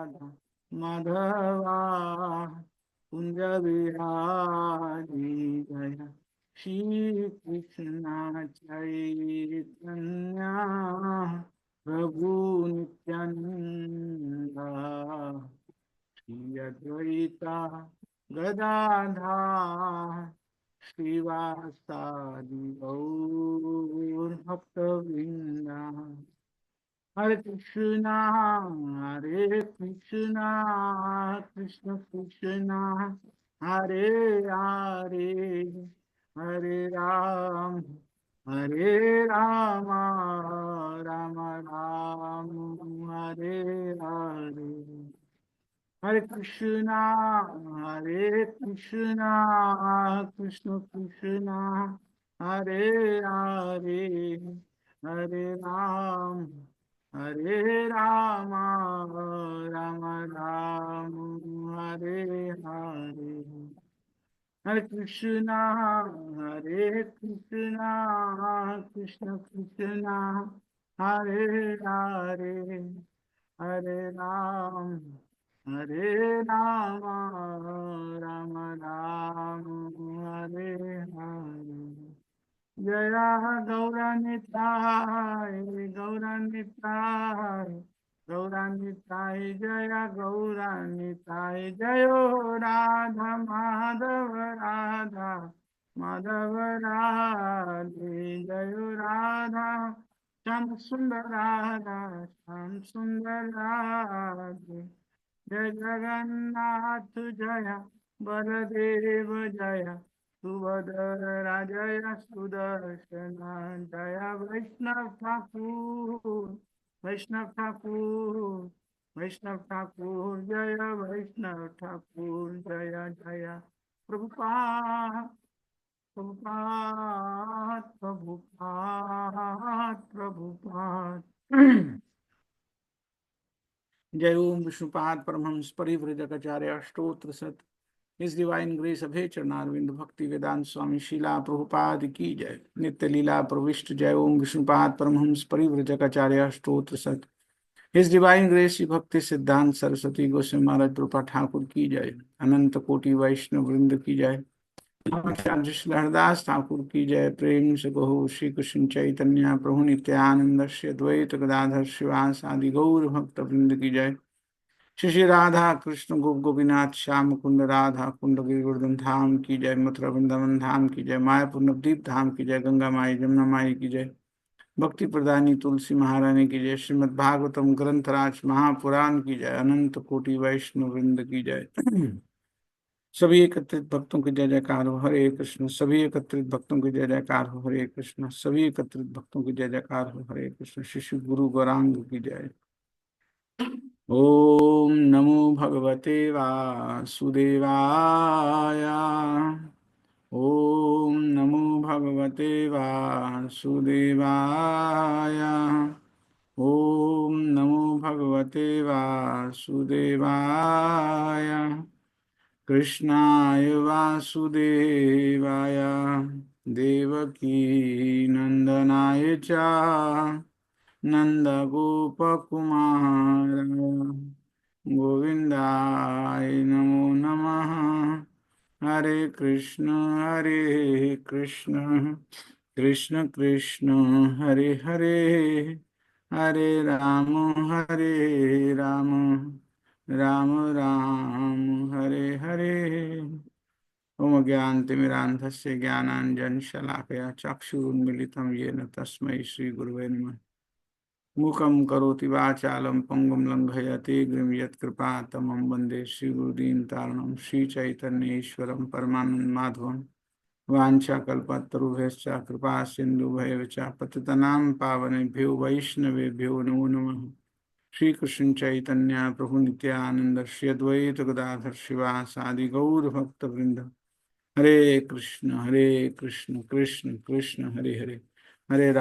राधा माधवा कुंज बिहारी जय श्री कृष्ण चैतन्य प्रभु नित्यानंद श्री अद्वैता गदाधर श्रीवासादि गौर भक्तवृंद हरे कृष्णा कृष्ण कृष्णा हरे हरे हरे राम राम राम हरे हरे हरे कृष्णा कृष्ण कृष्णा हरे हरे हरे राम राम राम हरे हरे हरे कृष्णा कृष्ण कृष्णा हरे हरे हरे राम राम राम हरे हरे जय गौरानिताय गौरानिताय जय गौरानिताय जय राधा माधव राधे जय राधा श्याम सुंदर राधे जय जगन्नाथ जय बलदेव जय सुभद्र राजय सुदर्शन जय वैष्णव ठाकुर जय वैष्णव ठाकुर जय जय प्रभुपाद प्रभुपाद प्रभुपाद प्रभुपाद जय ओम विष्णुपाद परमहंस परिव्रजकाचार्य अष्टोत्र सत इस डिवाइन ग्रेस अभय चरणारविंद भक्ति वेदांत स्वामी शीला प्रभुपाद की जय नित्य लीला प्रविष्ट जय ओम विष्णुपाद परमहंस परिव्रजकाचार्य अष्टोत्र सत इस डिवाइन ग्रेस भक्ति सिद्धांत सरस्वती गोस्वामी महाराज प्रभुपाद ठाकुर की जय अनंत कोटि वैष्णव वृंद की जय आचार्य श्री हरदास ठाकुर की जय प्रेम से कहो श्री कृष्ण चैतन्य प्रभु नित्यानंद श्री अद्वैत गदाधर शिवास आदि गौर भक्त वृंद की जय श्री श्री राधा कृष्ण गोप गोपीनाथ श्याम कुंड राधा कुंड गिरिवर्धन धाम की जय मथुरा वृंदावन धाम की जय मायापुर नवदीप धाम की जय गंगा माई जमुना माई की जय भक्ति प्रदानी तुलसी महारानी की जय श्रीमद् भागवतम ग्रंथराज महापुराण की जय अनंत कोटि वैष्णव वृंद की जय सभी एकत्रित भक्तों की जय जयकार हो हरे कृष्ण सभी एकत्रित भक्तों की जय जयकार हो हरे कृष्ण सभी एकत्रित भक्तों की जय जयकार हो हरे कृष्ण शिशु गुरु गौरांग की जय ओम नमो भगवते वासुदेवाय ओम नमो भगवते वासुदेवाय ओम नमो भगवते वासुदेवाय कृष्णाय वासुदेवाय देवकी नंदनाय च नंदगोपकुमार गोविंदाय नमो नमः हरे कृष्ण कृष्ण कृष्ण हरे हरे हरे राम राम राम हरे हरे ओम ज्ञानतिमिरान्धस्य ज्ञानाञ्जनशलाकया चक्षुरुन्मीलितं येन तस्मै श्रीगुरुवे नमः मूकं करोति वाचालं पङ्गुं लङ्घयते गिरिं यत्कृपातमं वन्दे श्रीगुरुदीनतारणं श्रीचैतन्येश्वरं परमानन्दमाधवं वाञ्छाकल्पतरुभ्यश्च कृपा सिन्धुभ्यश्च पतितनां पावनेभ्यो वैष्णवेभ्यो नमो नमः श्री कृष्ण चैतन्य प्रभु नित्यानंद श्री अद्वैत गदाधर शिवासादि गौर भक्त वृंद हरे कृष्ण कृष्ण कृष्ण हरे हरे हरे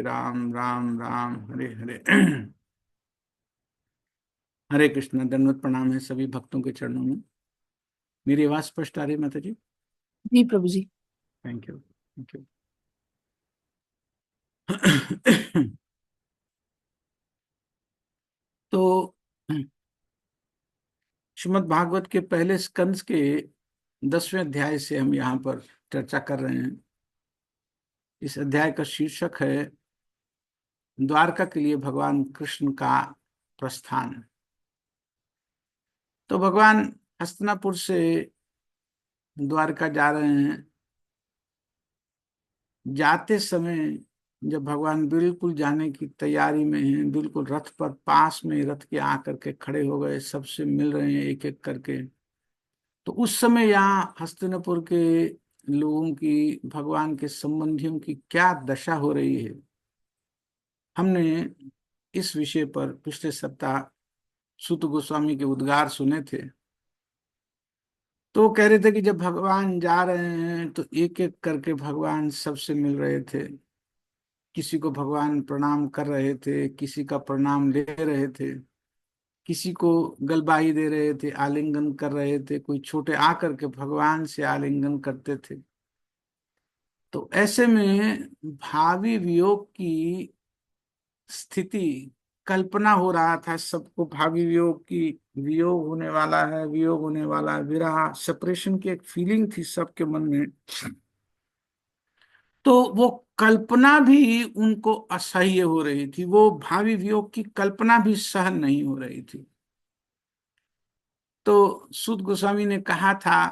राम राम राम हरे हरे हरे कृष्ण दंडवत प्रणाम है सभी भक्तों के चरणों में। मेरी आवाज स्पष्ट आ रही है माता जी? जी प्रभु जी। Thank you. तो श्रीमद् भागवत के पहले स्कंद के 10वें अध्याय से हम यहाँ पर चर्चा कर रहे हैं। इस अध्याय का शीर्षक है द्वारका के लिए भगवान कृष्ण का प्रस्थान। तो भगवान हस्तिनापुर से द्वारका जा रहे हैं। जाते समय जब भगवान बिल्कुल जाने की तैयारी में हैं, बिल्कुल रथ पर पास में रथ के आकर के खड़े हो गए, सबसे मिल रहे हैं एक एक करके, तो उस समय यहाँ हस्तिनापुर के लोगों की, भगवान के संबंधियों की क्या दशा हो रही है। हमने इस विषय पर पिछले सप्ताह सूत गोस्वामी के उद्गार सुने थे। तो वो कह रहे थे कि जब भगवान जा रहे हैं तो एक एक करके भगवान सबसे मिल रहे थे। किसी को भगवान प्रणाम कर रहे थे, किसी का प्रणाम ले रहे थे, किसी को गलबाही दे रहे थे, आलिंगन कर रहे थे, कोई छोटे आकर के भगवान से आलिंगन करते थे। तो ऐसे में भावी वियोग की स्थिति, कल्पना हो रहा था सबको, भावी वियोग की, वियोग होने वाला है, वियोग होने वाला है, विरह, सेपरेशन की एक फीलिंग थी सबके मन में। तो वो कल्पना भी उनको असह्य हो रही थी, वो भावी वियोग की कल्पना भी सहन नहीं हो रही थी। तो सूत गोस्वामी ने कहा था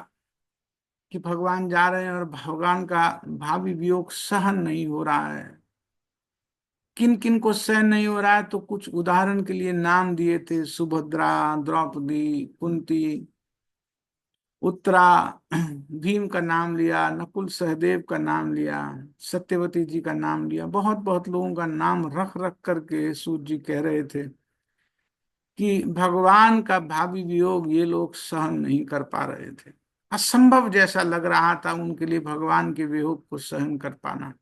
कि भगवान जा रहे हैं और भगवान का भावी वियोग सहन नहीं हो रहा है। किन किन को सहन नहीं हो रहा है, तो कुछ उदाहरण के लिए नाम दिए थे, सुभद्रा, द्रौपदी, कुंती, उत्तरा, भीम का नाम लिया, नकुल सहदेव का नाम लिया, सत्यवती जी का नाम लिया, बहुत बहुत लोगों का नाम रख रख करके सूत जी कह रहे थे कि भगवान का भावी वियोग ये लोग सहन नहीं कर पा रहे थे। असंभव जैसा लग रहा था उनके लिए भगवान के वियोग को सहन कर पाना।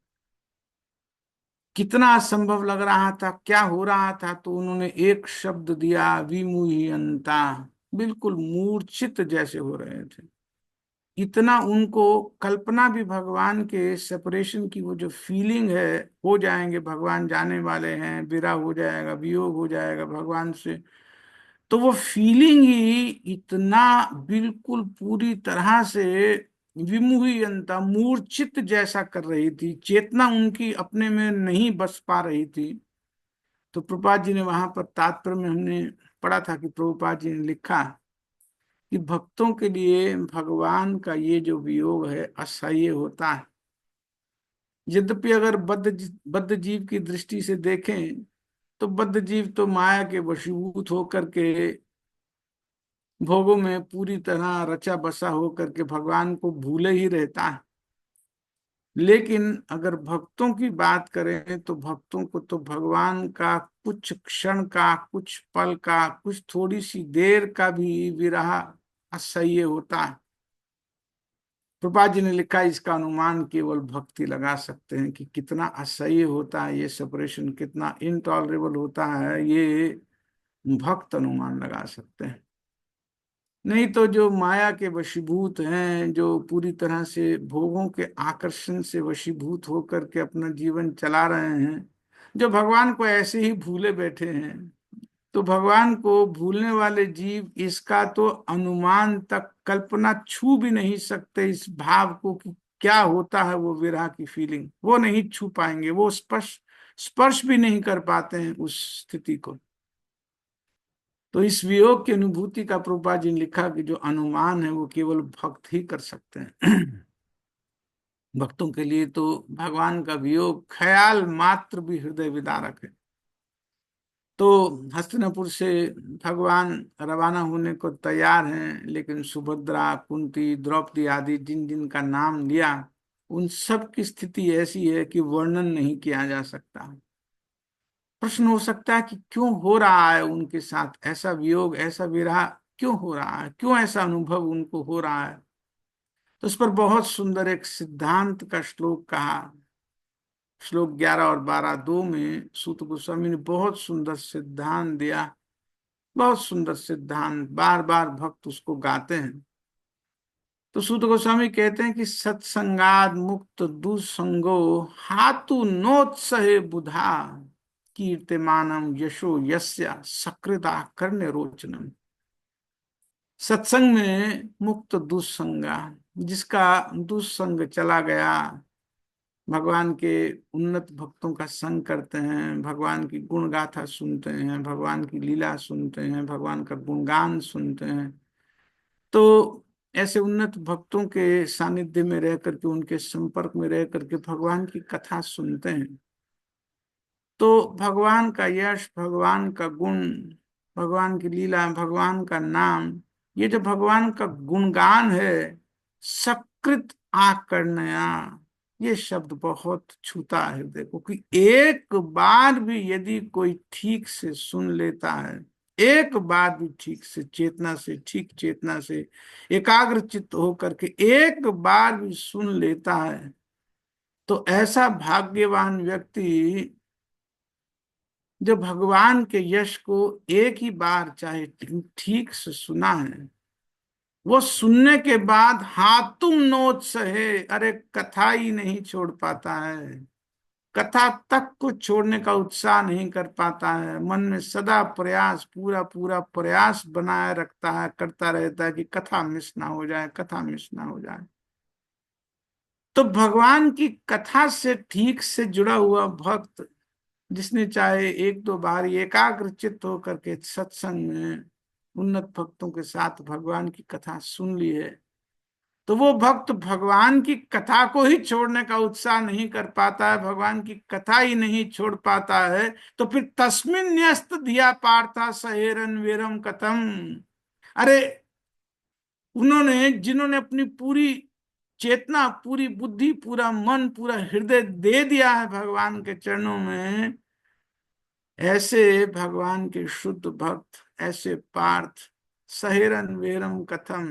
कितना असंभव लग रहा था, क्या हो रहा था, तो उन्होंने एक शब्द दिया, विमुह्यंता। बिल्कुल मूर्छित जैसे हो रहे थे। इतना उनको कल्पना भी भगवान के सेपरेशन की, वो जो फीलिंग है, हो जाएंगे, भगवान जाने वाले हैं, विरह हो जाएगा, वियोग हो जाएगा भगवान से, तो वो फीलिंग ही इतना बिल्कुल पूरी तरह से विमुह्यंता, मूर्छित जैसा कर रही थी। चेतना उनकी अपने में नहीं बस पा रही थी। तो प्रभुपाद जी ने वहां पर तात्पर्य में हमने पढ़ा था कि प्रभुपाद जी ने लिखा कि भक्तों के लिए भगवान का ये जो वियोग है असह्य होता है। यद्यपि अगर बद्ध जीव की दृष्टि से देखें तो बद्ध जीव तो माया के वशीभूत होकर के, भोगों में पूरी तरह रचा बसा होकर के भगवान को भूले ही रहता है। लेकिन अगर भक्तों की बात करें तो भक्तों को तो भगवान का कुछ क्षण का, कुछ पल का, कुछ थोड़ी सी देर का भी विरह असह्य होता है। प्रभुपाद जी ने लिखा, इसका अनुमान केवल भक्ति लगा सकते हैं कि कितना असह्य होता है ये सेपरेशन, कितना इनटॉलरेबल होता है, ये भक्त अनुमान लगा सकते हैं। नहीं तो जो माया के वशीभूत हैं, जो पूरी तरह से भोगों के आकर्षण से वशीभूत होकर के अपना जीवन चला रहे हैं, जो भगवान को ऐसे ही भूले बैठे हैं, तो भगवान को भूलने वाले जीव इसका तो अनुमान तक, कल्पना छू भी नहीं सकते इस भाव को कि क्या होता है वो विरह की फीलिंग, वो नहीं छू पाएंगे, वो स्पर्श स्पर्श भी नहीं कर पाते हैं उस स्थिति को। तो इस वियोग की अनुभूति का प्रभुपाद जी ने लिखा कि जो अनुमान है वो केवल भक्त ही कर सकते हैं। भक्तों के लिए तो भगवान का वियोग ख्याल मात्र भी हृदय विदारक है। तो हस्तिनापुर से भगवान रवाना होने को तैयार हैं, लेकिन सुभद्रा, कुंती, द्रौपदी आदि जिन जिन का नाम लिया, उन सब की स्थिति ऐसी है कि वर्णन नहीं किया जा सकता। प्रश्न हो सकता है कि क्यों हो रहा है उनके साथ ऐसा वियोग, ऐसा विरह क्यों हो रहा है, क्यों ऐसा अनुभव उनको हो रहा है। तो उस पर बहुत सुंदर एक सिद्धांत का श्लोक कहा। श्लोक 11 और 12 दो में सूत गोस्वामी ने बहुत सुंदर सिद्धांत दिया, बहुत सुंदर सिद्धांत, बार बार भक्त उसको गाते हैं। तो सूत गोस्वामी कहते हैं कि सत्संगाद मुक्त दुसंगो हातु नोत्सहे बुधा कीर्तिमानम यशो यस्य सकृदा करने रोचनम। सत्संग में मुक्त दुस्संगा, जिसका दुस्संग चला गया, भगवान के उन्नत भक्तों का संग करते हैं, भगवान की गुण गाथा सुनते हैं, भगवान की लीला सुनते हैं, भगवान का गुणगान सुनते हैं, तो ऐसे उन्नत भक्तों के सानिध्य में रह करके, उनके संपर्क में रह करके भगवान की कथा सुनते हैं, तो भगवान का यश, भगवान का गुण, भगवान की लीला, भगवान का नाम, ये जो भगवान का गुणगान है, सकृत आकर्णया, ये शब्द बहुत छूता है हृदय को, कि एक बार भी यदि कोई ठीक से सुन लेता है, एक बार भी ठीक से चेतना से, ठीक चेतना से एकाग्र चित्त होकर के एक बार भी सुन लेता है, तो ऐसा भाग्यवान व्यक्ति जो भगवान के यश को एक ही बार चाहे ठीक से सुना है, वो सुनने के बाद हातुम नोच सहे, अरे कथा ही नहीं छोड़ पाता है, कथा तक को छोड़ने का उत्साह नहीं कर पाता है, मन में सदा प्रयास, पूरा पूरा प्रयास बनाए रखता है, करता रहता है कि कथा मिस ना हो जाए, कथा मिस ना हो जाए। तो भगवान की कथा से ठीक से जुड़ा हुआ भक्त, जिसने चाहे एक दो बार एकाग्र चित्त होकर के सत्संग में उन्नत भक्तों के साथ भगवान की कथा सुन ली है, तो वो भक्त भगवान की कथा को ही छोड़ने का उत्साह नहीं कर पाता है, भगवान की कथा ही नहीं छोड़ पाता है, तो फिर तस्मिन् न्यस्त धिया पार्था सहेरन वीरम कथम, अरे उन्होंने, जिन्होंने अपनी पूरी चेतना, पूरी बुद्धि, पूरा मन, पूरा हृदय दे दिया है भगवान के चरणों में, ऐसे भगवान के शुद्ध भक्त, ऐसे पार्थ सहेरन वेरम कथम,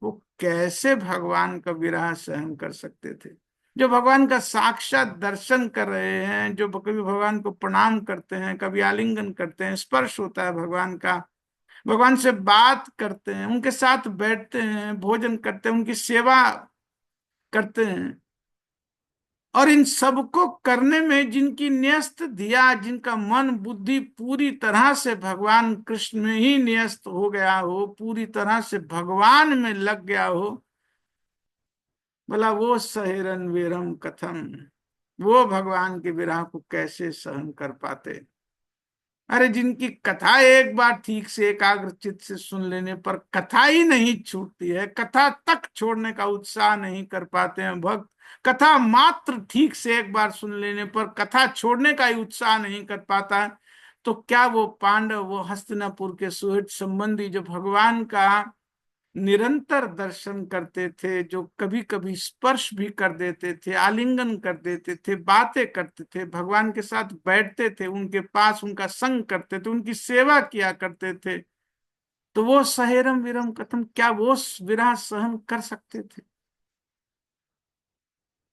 वो कैसे भगवान का विरह सहन कर सकते थे। जो भगवान का साक्षात दर्शन कर रहे हैं, जो कभी भगवान को प्रणाम करते हैं, कभी आलिंगन करते हैं, स्पर्श होता है भगवान का, भगवान से बात करते हैं, उनके साथ बैठते हैं, भोजन करते हैं, उनकी सेवा करते हैं, और इन सबको करने में जिनकी न्यस्त धिया, जिनका मन बुद्धि पूरी तरह से भगवान कृष्ण में ही न्यस्त हो गया हो, पूरी तरह से भगवान में लग गया हो, बोला वो सहेरन वीरम कथम, वो भगवान के विरह को कैसे सहन कर पाते। अरे जिनकी कथा एक बार ठीक से एकाग्र चित्त से सुन लेने पर कथा ही नहीं छूटती है, कथा तक छोड़ने का उत्साह नहीं कर पाते हैं भक्त, कथा मात्र ठीक से एक बार सुन लेने पर कथा छोड़ने का ही उत्साह नहीं कर पाता है, तो क्या वो पांडव, वो हस्तिनापुर के सुहृद संबंधी जो भगवान का निरंतर दर्शन करते थे, जो कभी कभी स्पर्श भी कर देते थे, आलिंगन कर देते थे, बातें करते थे, भगवान के साथ बैठते थे, उनके पास उनका संग करते थे, उनकी सेवा किया करते थे, तो वो सहेरम विरम कथम, क्या वो विरह सहन कर सकते थे।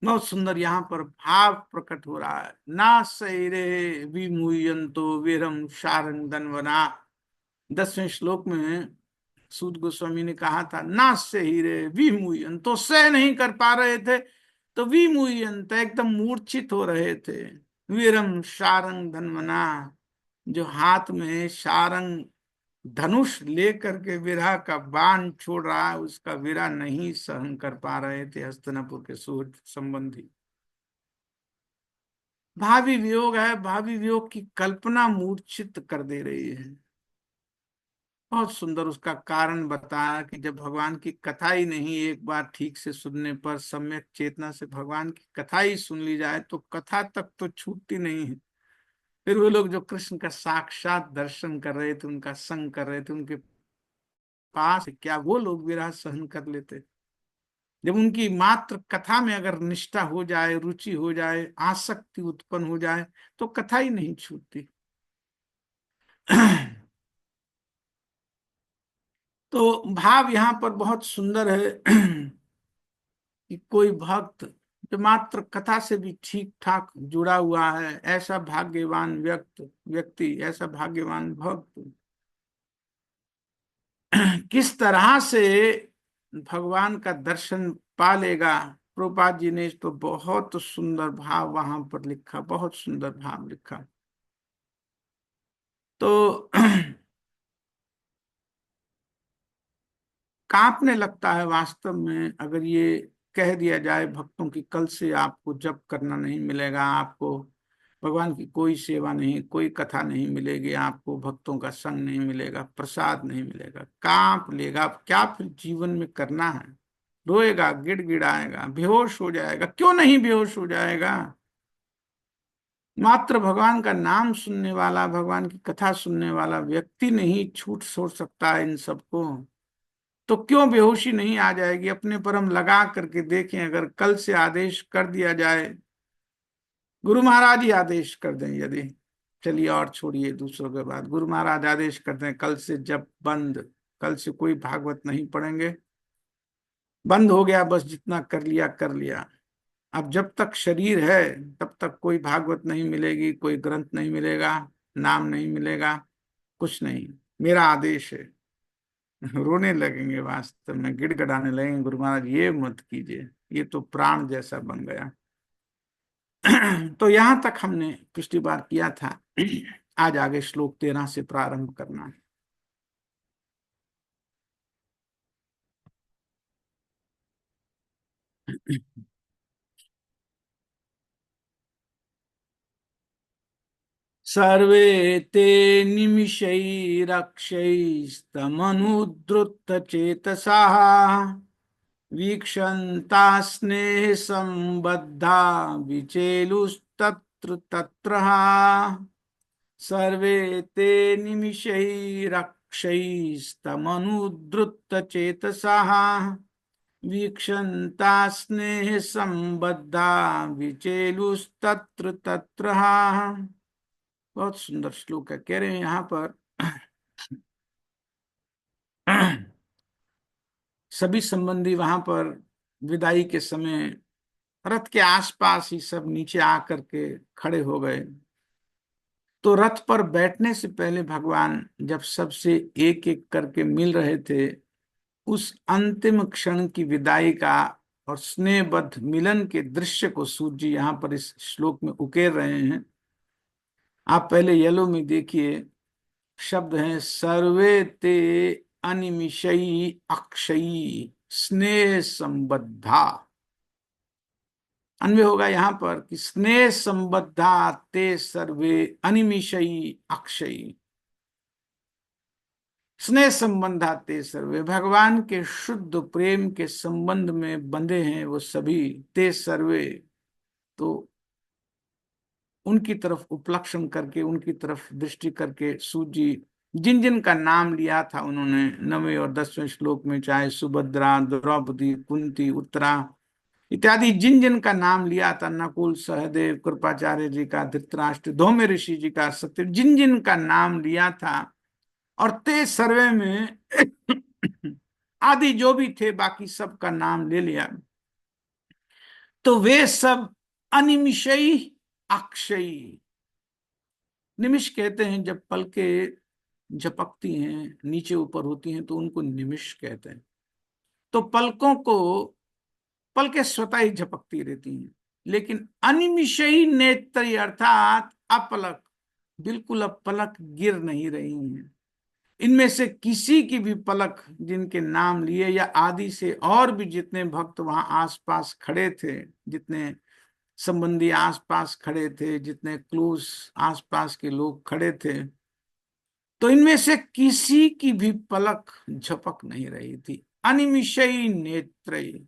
बहुत सुंदर यहाँ पर भाव प्रकट हो रहा है, ना सैरे विमुयंतो वीरम शारंग धनवना। 10वें श्लोक में सूत गोस्वामी ने कहा था, ना से ही रे विमुयन, तो सह नहीं कर पा रहे थे, तो विमुयन एकदम मूर्छित हो रहे थे, वीरम शारंग धन्वना, जो हाथ में शारंग धनुष लेकर के विरह का बाण छोड़ रहा है, उसका विरह नहीं सहन कर पा रहे थे हस्तिनापुर के सुहृद संबंधी। भावी वियोग है, भावी वियोग की कल्पना मूर्छित कर दे रही है। बहुत सुंदर उसका कारण बताया कि जब भगवान की कथा ही नहीं एक बार ठीक से सुनने पर, सम्यक चेतना से भगवान की कथा ही सुन ली जाए, तो कथा तक तो छूटती नहीं है। फिर वो लोग जो कृष्ण का साक्षात दर्शन कर रहे थे, उनका संग कर रहे थे, उनके पास क्या वो लोग विरह सहन कर लेते। जब उनकी मात्र कथा में अगर निष्ठा हो जाए, रुचि हो जाए, आसक्ति उत्पन्न हो जाए, तो कथा ही नहीं छूटती। तो भाव यहाँ पर बहुत सुंदर है कि कोई भक्त जो मात्र कथा से भी ठीक ठाक जुड़ा हुआ है, ऐसा भाग्यवान व्यक्ति, ऐसा भाग्यवान भक्त किस तरह से भगवान का दर्शन पा लेगा। प्रभुपाद जी ने तो बहुत सुंदर भाव वहां पर लिखा, बहुत सुंदर भाव लिखा। तो कांपने लगता है वास्तव में अगर ये कह दिया जाए भक्तों की कल से आपको जप करना नहीं मिलेगा, आपको भगवान की कोई सेवा नहीं, कोई कथा नहीं मिलेगी, आपको भक्तों का संग नहीं मिलेगा, प्रसाद नहीं मिलेगा, कांप लेगा। अब क्या फिर जीवन में करना है? रोएगा, गिड़गिड़ाएगा, बेहोश हो जाएगा। क्यों नहीं बेहोश हो जाएगा? मात्र भगवान का नाम सुनने वाला, भगवान की कथा सुनने वाला व्यक्ति नहीं छूट छोड़ सकता है इन सबको। तो क्यों बेहोशी नहीं आ जाएगी? अपने पर हम लगा करके देखें। अगर कल से आदेश कर दिया जाए, गुरु महाराज ही आदेश कर दें, यदि चलिए और छोड़िए दूसरों के बाद, गुरु महाराज आदेश कर दें कल से जब बंद, कल से कोई भागवत नहीं पढ़ेंगे, बंद हो गया, बस जितना कर लिया कर लिया। अब जब तक शरीर है तब तक कोई भागवत नहीं मिलेगी, कोई ग्रंथ नहीं मिलेगा, नाम नहीं मिलेगा, कुछ नहीं। मेरा आदेश है। रोने लगेंगे, वास्तव में गिड़गिड़ाने लगेंगे, गुरु महाराज ये मत कीजिए, ये तो प्राण जैसा बन गया। तो यहां तक हमने पिछली बार किया था। आज आगे श्लोक 13 से प्रारंभ करना है। सर्वे ते निमिषैरक्षैस्तमनुद्रुत चेतसाः वीक्षन्ता स्नेह संबद्धा विचेलुस्तत्र तत्र। सर्वे ते निमिषैरक्षैस्तमनुद्रुत चेतसाः वीक्षन्ता स्नेह संबद्धा विचेलुस्तत्र तत्र। बहुत सुंदर श्लोक है। कह रहे हैं यहाँ पर सभी संबंधी वहां पर विदाई के समय रथ के आसपास ही सब नीचे आकर के खड़े हो गए। तो रथ पर बैठने से पहले भगवान जब सबसे एक एक करके मिल रहे थे, उस अंतिम क्षण की विदाई का और स्नेहबद्ध मिलन के दृश्य को सूर्य जी यहाँ पर इस श्लोक में उकेर रहे हैं। आप पहले येलो में देखिए, शब्द हैं सर्वे ते अनिमिषयी अक्षयी स्नेह संबद्धा। अन्वय होगा यहाँ पर कि स्नेह संबद्धा ते सर्वे अनिमिषयी अक्षयी। स्नेह संबंधा ते सर्वे, भगवान के शुद्ध प्रेम के संबंध में बंधे हैं वो सभी। ते सर्वे, तो उनकी तरफ उपलक्षण करके, उनकी तरफ दृष्टि करके सूत जी जिन जिन का नाम लिया था उन्होंने 9वें और 10वें श्लोक में, चाहे सुभद्रा, द्रौपदी, कुंती, उत्तरा इत्यादि जिन जिन का नाम लिया था, नकुल, सहदेव, कृपाचार्य जी का, धृतराष्ट्र, धौम्य ऋषि जी का, सत्य, जिन जिन का नाम लिया था, और ते सर्वे में आदि जो भी थे बाकी सब का नाम ले लिया, तो वे सब अनिमिषयी अक्षयी। निमिष कहते हैं जब पलकें झपकती हैं, नीचे ऊपर होती हैं, तो उनको निमिष कहते हैं। तो पलकों को, पलकें स्वतः ही झपकती रहती हैं, लेकिन अनिमिषयी नेत्र अर्थात अपलक, बिल्कुल अब पलक गिर नहीं रही हैं। इनमें से किसी की भी पलक, जिनके नाम लिए या आदि से और भी जितने भक्त वहां आसपास खड़े थे, जितने संबंधी आसपास खड़े थे, जितने क्लोज आसपास के लोग खड़े थे, तो इनमें से किसी की भी पलक झपक नहीं रही थी। अनिमिषयी नेत्र,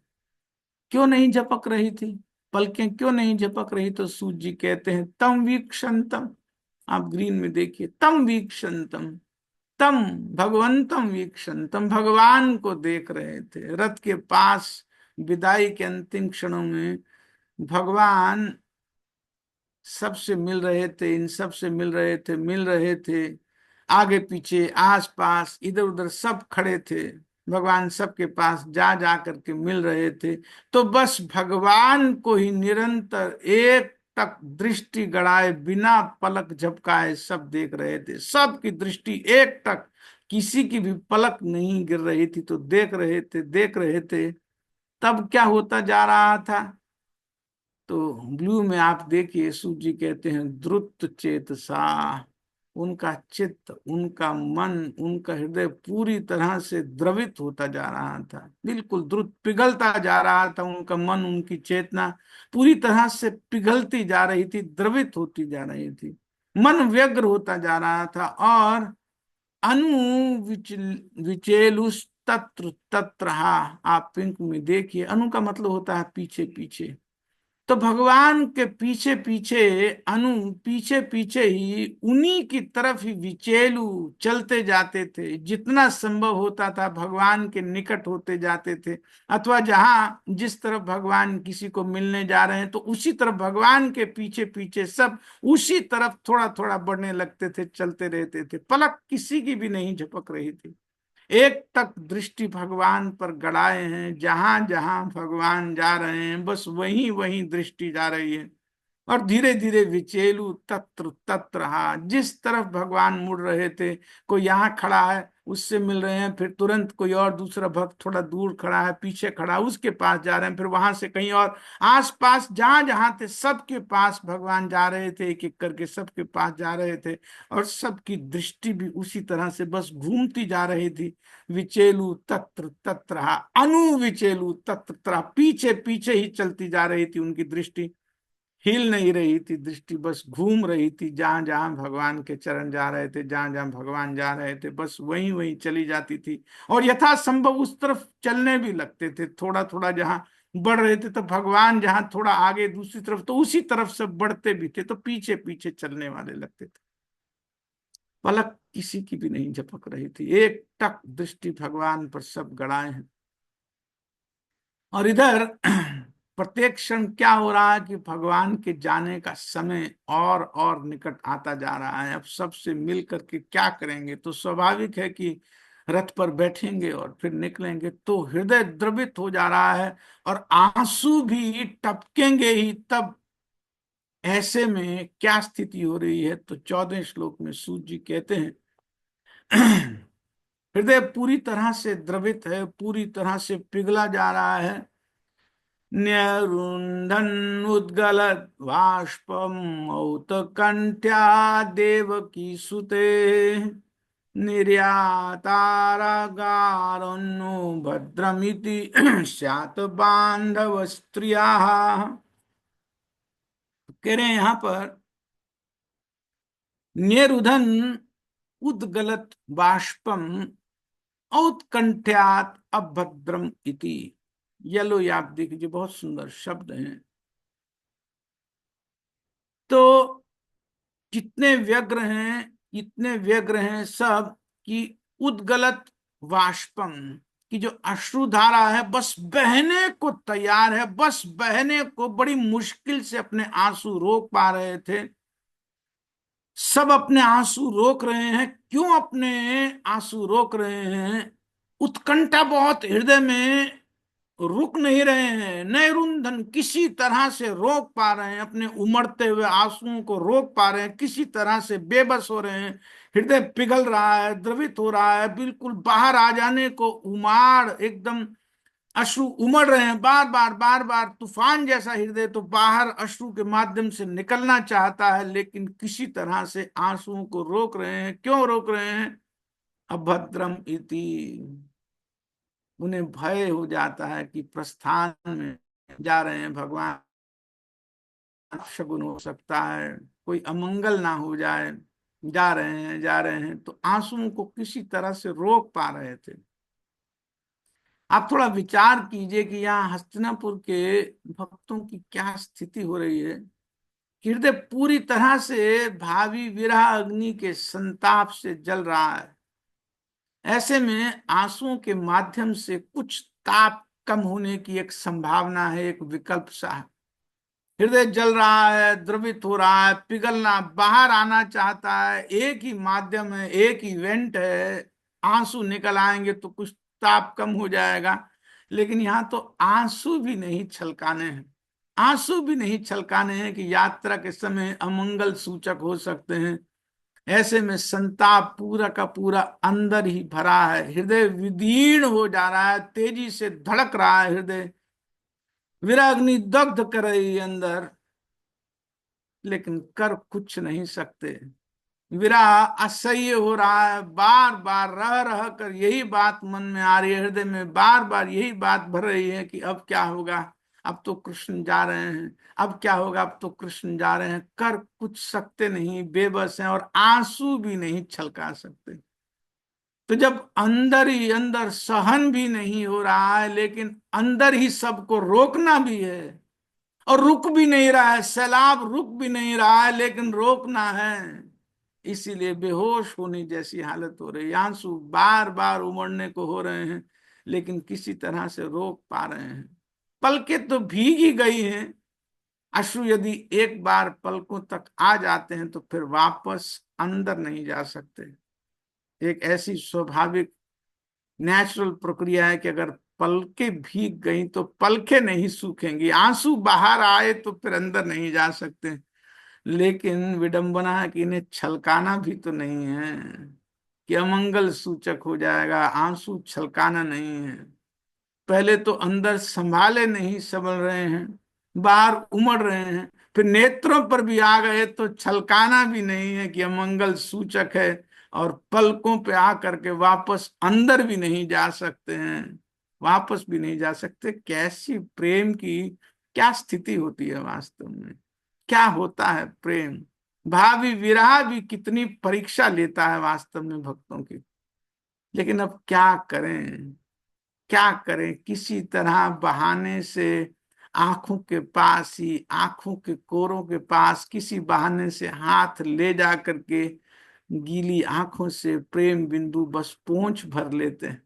क्यों नहीं झपक रही थी? पलकें क्यों नहीं झपक रही? तो सूत जी कहते हैं तम वीक्षंतम। आप ग्रीन में देखिए, तम वीक्षंतम, तम भगवंतम वीक्षंतम, भगवान को देख रहे थे। रथ के पास विदाई के अंतिम क्षणों में भगवान सबसे मिल रहे थे, इन सब से मिल रहे थे, मिल रहे थे। आगे पीछे आस पास इधर उधर सब खड़े थे, भगवान सबके पास जा जा करके मिल रहे थे। तो बस भगवान को ही निरंतर एक टक दृष्टि गड़ाए बिना पलक झपकाए सब देख रहे थे। सबकी दृष्टि एक टक, किसी की भी पलक नहीं गिर रही थी, तो देख रहे थे, देख रहे थे। तब क्या होता जा रहा था? तो ब्लू में आप देखिए, सूत जी कहते हैं द्रुत चेतसा, उनका चित्त, उनका मन, उनका हृदय पूरी तरह से द्रवित होता जा रहा था, बिल्कुल द्रुत पिघलता जा रहा था। उनका मन, उनकी चेतना पूरी तरह से पिघलती जा रही थी, द्रवित होती जा रही थी। मन व्यग्र होता जा रहा था। और अनु विचेलुस तत्र तत्र, आप पिंक में देखिए, अनु का मतलब होता है पीछे पीछे। तो भगवान के पीछे पीछे, अनु पीछे पीछे ही उन्हीं की तरफ ही विचेलु चलते जाते थे। जितना संभव होता था भगवान के निकट होते जाते थे, अथवा जहां जिस तरफ भगवान किसी को मिलने जा रहे हैं तो उसी तरफ भगवान के पीछे पीछे सब उसी तरफ थोड़ा थोड़ा बढ़ने लगते थे, चलते रहते थे। पलक किसी की भी नहीं झपक रही थी। एक तक दृष्टि भगवान पर गड़ाए हैं, जहां जहां भगवान जा रहे हैं बस वहीं वहीं दृष्टि जा रही है। और धीरे धीरे विचेलु तत्र तत्र, जिस तरफ भगवान मुड़ रहे थे, कोई यहाँ खड़ा है उससे मिल रहे हैं, फिर तुरंत कोई और दूसरा भक्त थोड़ा दूर खड़ा है, पीछे खड़ा है, उसके पास जा रहे हैं, फिर वहां से कहीं और, आस पास जहां जहां थे सबके पास भगवान जा रहे थे, एक एक करके सबके पास जा रहे थे। और सबकी दृष्टि भी उसी तरह से बस घूमती जा रही थी। विचेलु तत्र तत्र, अनु विचेलु तत्र तत्र, पीछे पीछे ही चलती जा रही थी उनकी दृष्टि, हिल नहीं रही थी दृष्टि, बस घूम रही थी। जहां जहां भगवान के चरण जा रहे थे, जहां जहां भगवान जा रहे थे, बस वहीं वहीं चली जाती थी। और यथासंभव उस तरफ चलने भी लगते थे, थोड़ा थोड़ा जहां बढ़ रहे थे तो भगवान जहां थोड़ा आगे दूसरी तरफ, तो उसी तरफ से बढ़ते भी थे, तो पीछे पीछे चलने वाले लगते थे। पलक किसी की भी नहीं झपक रही थी, एक टक दृष्टि भगवान पर सब गड़ाए हैं। और इधर प्रत्येक क्षण क्या हो रहा है कि भगवान के जाने का समय और निकट आता जा रहा है। अब सबसे मिल करके क्या करेंगे, तो स्वाभाविक है कि रथ पर बैठेंगे और फिर निकलेंगे। तो हृदय द्रवित हो जा रहा है और आंसू भी टपकेंगे ही। तब ऐसे में क्या स्थिति हो रही है, तो 14वें श्लोक में सूत जी कहते हैं हृदय पूरी तरह से द्रवित है, पूरी तरह से पिघला जा रहा है। न्यरुन्धन् उद्गलत् बाष्पम् औत्कण्ठ्या देवकी सुते निर्यातारागारन्नो भद्रमिति स्यात् बान्धव स्त्रियाः। कह रहे हैं यहाँ पर, न्यरुधन उद्गलत बाष्पम औत्कंठ्यात अभद्रम इति। येलो ये आप देखिए, बहुत सुंदर शब्द हैं। तो कितने व्यग्र हैं, इतने व्यग्र हैं सब कि उद्गलत वाष्पम की जो अश्रुधारा है बस बहने को तैयार है, बस बहने को, बड़ी मुश्किल से अपने आंसू रोक पा रहे थे। सब अपने आंसू रोक रहे हैं। क्यों अपने आंसू रोक रहे हैं? उत्कंठा बहुत हृदय में, रुक नहीं रहे हैं। नैरुंधन किसी तरह से रोक पा रहे हैं, अपने उमड़ते हुए आंसुओं को रोक पा रहे हैं, किसी तरह से बेबस हो रहे हैं। हृदय पिघल रहा है, द्रवित हो रहा है, बिल्कुल बाहर आ जाने को उमाड़, एकदम अश्रु उमड़ रहे हैं, बार बार बार बार तूफान जैसा हृदय तो बाहर अश्रु के माध्यम से निकलना चाहता है, लेकिन किसी तरह से आंसुओं को रोक रहे हैं। क्यों रोक रहे हैं? अभद्रम इति, उन्हें भय हो जाता है कि प्रस्थान में जा रहे हैं भगवान, शगुन हो सकता है, कोई अमंगल ना हो जाए, जा रहे हैं जा रहे हैं, तो आंसुओं को किसी तरह से रोक पा रहे थे। आप थोड़ा विचार कीजिए कि यहाँ हस्तिनापुर के भक्तों की क्या स्थिति हो रही है। हृदय पूरी तरह से भावी विरह अग्नि के संताप से जल रहा है। ऐसे में आंसुओं के माध्यम से कुछ ताप कम होने की एक संभावना है, एक विकल्प सा है। हृदय जल रहा है, द्रवित हो रहा है, पिघलना, बाहर आना चाहता है। एक ही माध्यम है, एक इवेंट है, आंसू निकल आएंगे तो कुछ ताप कम हो जाएगा। लेकिन यहाँ तो आंसू भी नहीं छलकाने हैं, आंसू भी नहीं छलकाने हैं कि यात्रा के समय अमंगल सूचक हो सकते हैं। ऐसे में संताप पूरा का पूरा अंदर ही भरा है, हृदय विदीर्ण हो जा रहा है, तेजी से धड़क रहा है हृदय, विराग्नि दग्ध कर रही है अंदर, लेकिन कर कुछ नहीं सकते। विरह असह्य हो रहा है, बार बार रह रह कर यही बात मन में आ रही है, हृदय में बार बार यही बात भर रही है कि अब क्या होगा, अब तो कृष्ण जा रहे हैं, अब क्या होगा, अब तो कृष्ण जा रहे हैं, कर कुछ सकते नहीं, बेबस हैं और आंसू भी नहीं छलका सकते। तो जब अंदर ही अंदर सहन भी नहीं हो रहा है, लेकिन अंदर ही सबको रोकना भी है और रुक भी नहीं रहा है, सैलाब रुक भी नहीं रहा है लेकिन रोकना है, इसीलिए बेहोश होने जैसी हालत हो रही है, आंसू बार बार उमड़ने को हो रहे हैं लेकिन किसी तरह से रोक पा रहे हैं। पलकें तो भीग ही गई हैं, अश्रु यदि एक बार पलकों तक आ जाते हैं तो फिर वापस अंदर नहीं जा सकते। एक ऐसी स्वाभाविक नेचुरल प्रक्रिया है कि अगर पलकें भीग गई तो पलकें नहीं सूखेंगी, आंसू बाहर आए तो फिर अंदर नहीं जा सकते। लेकिन विडंबना है कि इन्हें छलकाना भी तो नहीं है, कि अमंगल सूचक हो जाएगा, आंसू छलकाना नहीं है। पहले तो अंदर संभाले नहीं संभल रहे हैं, बाहर उमड़ रहे हैं, फिर नेत्रों पर भी आ गए तो छलकाना भी नहीं है कि अमंगल सूचक है, और पलकों पे आ करके वापस अंदर भी नहीं जा सकते हैं, वापस भी नहीं जा सकते। कैसी प्रेम की क्या स्थिति होती है वास्तव में, क्या होता है प्रेम। भावी विरह भी कितनी परीक्षा लेता है वास्तव में भक्तों की। लेकिन अब क्या करें, क्या करें, किसी तरह बहाने से आंखों के पास ही, आंखों के कोरों के पास किसी बहाने से हाथ ले जा करके गीली आंखों से प्रेम बिंदु बस पोंछ भर लेते हैं।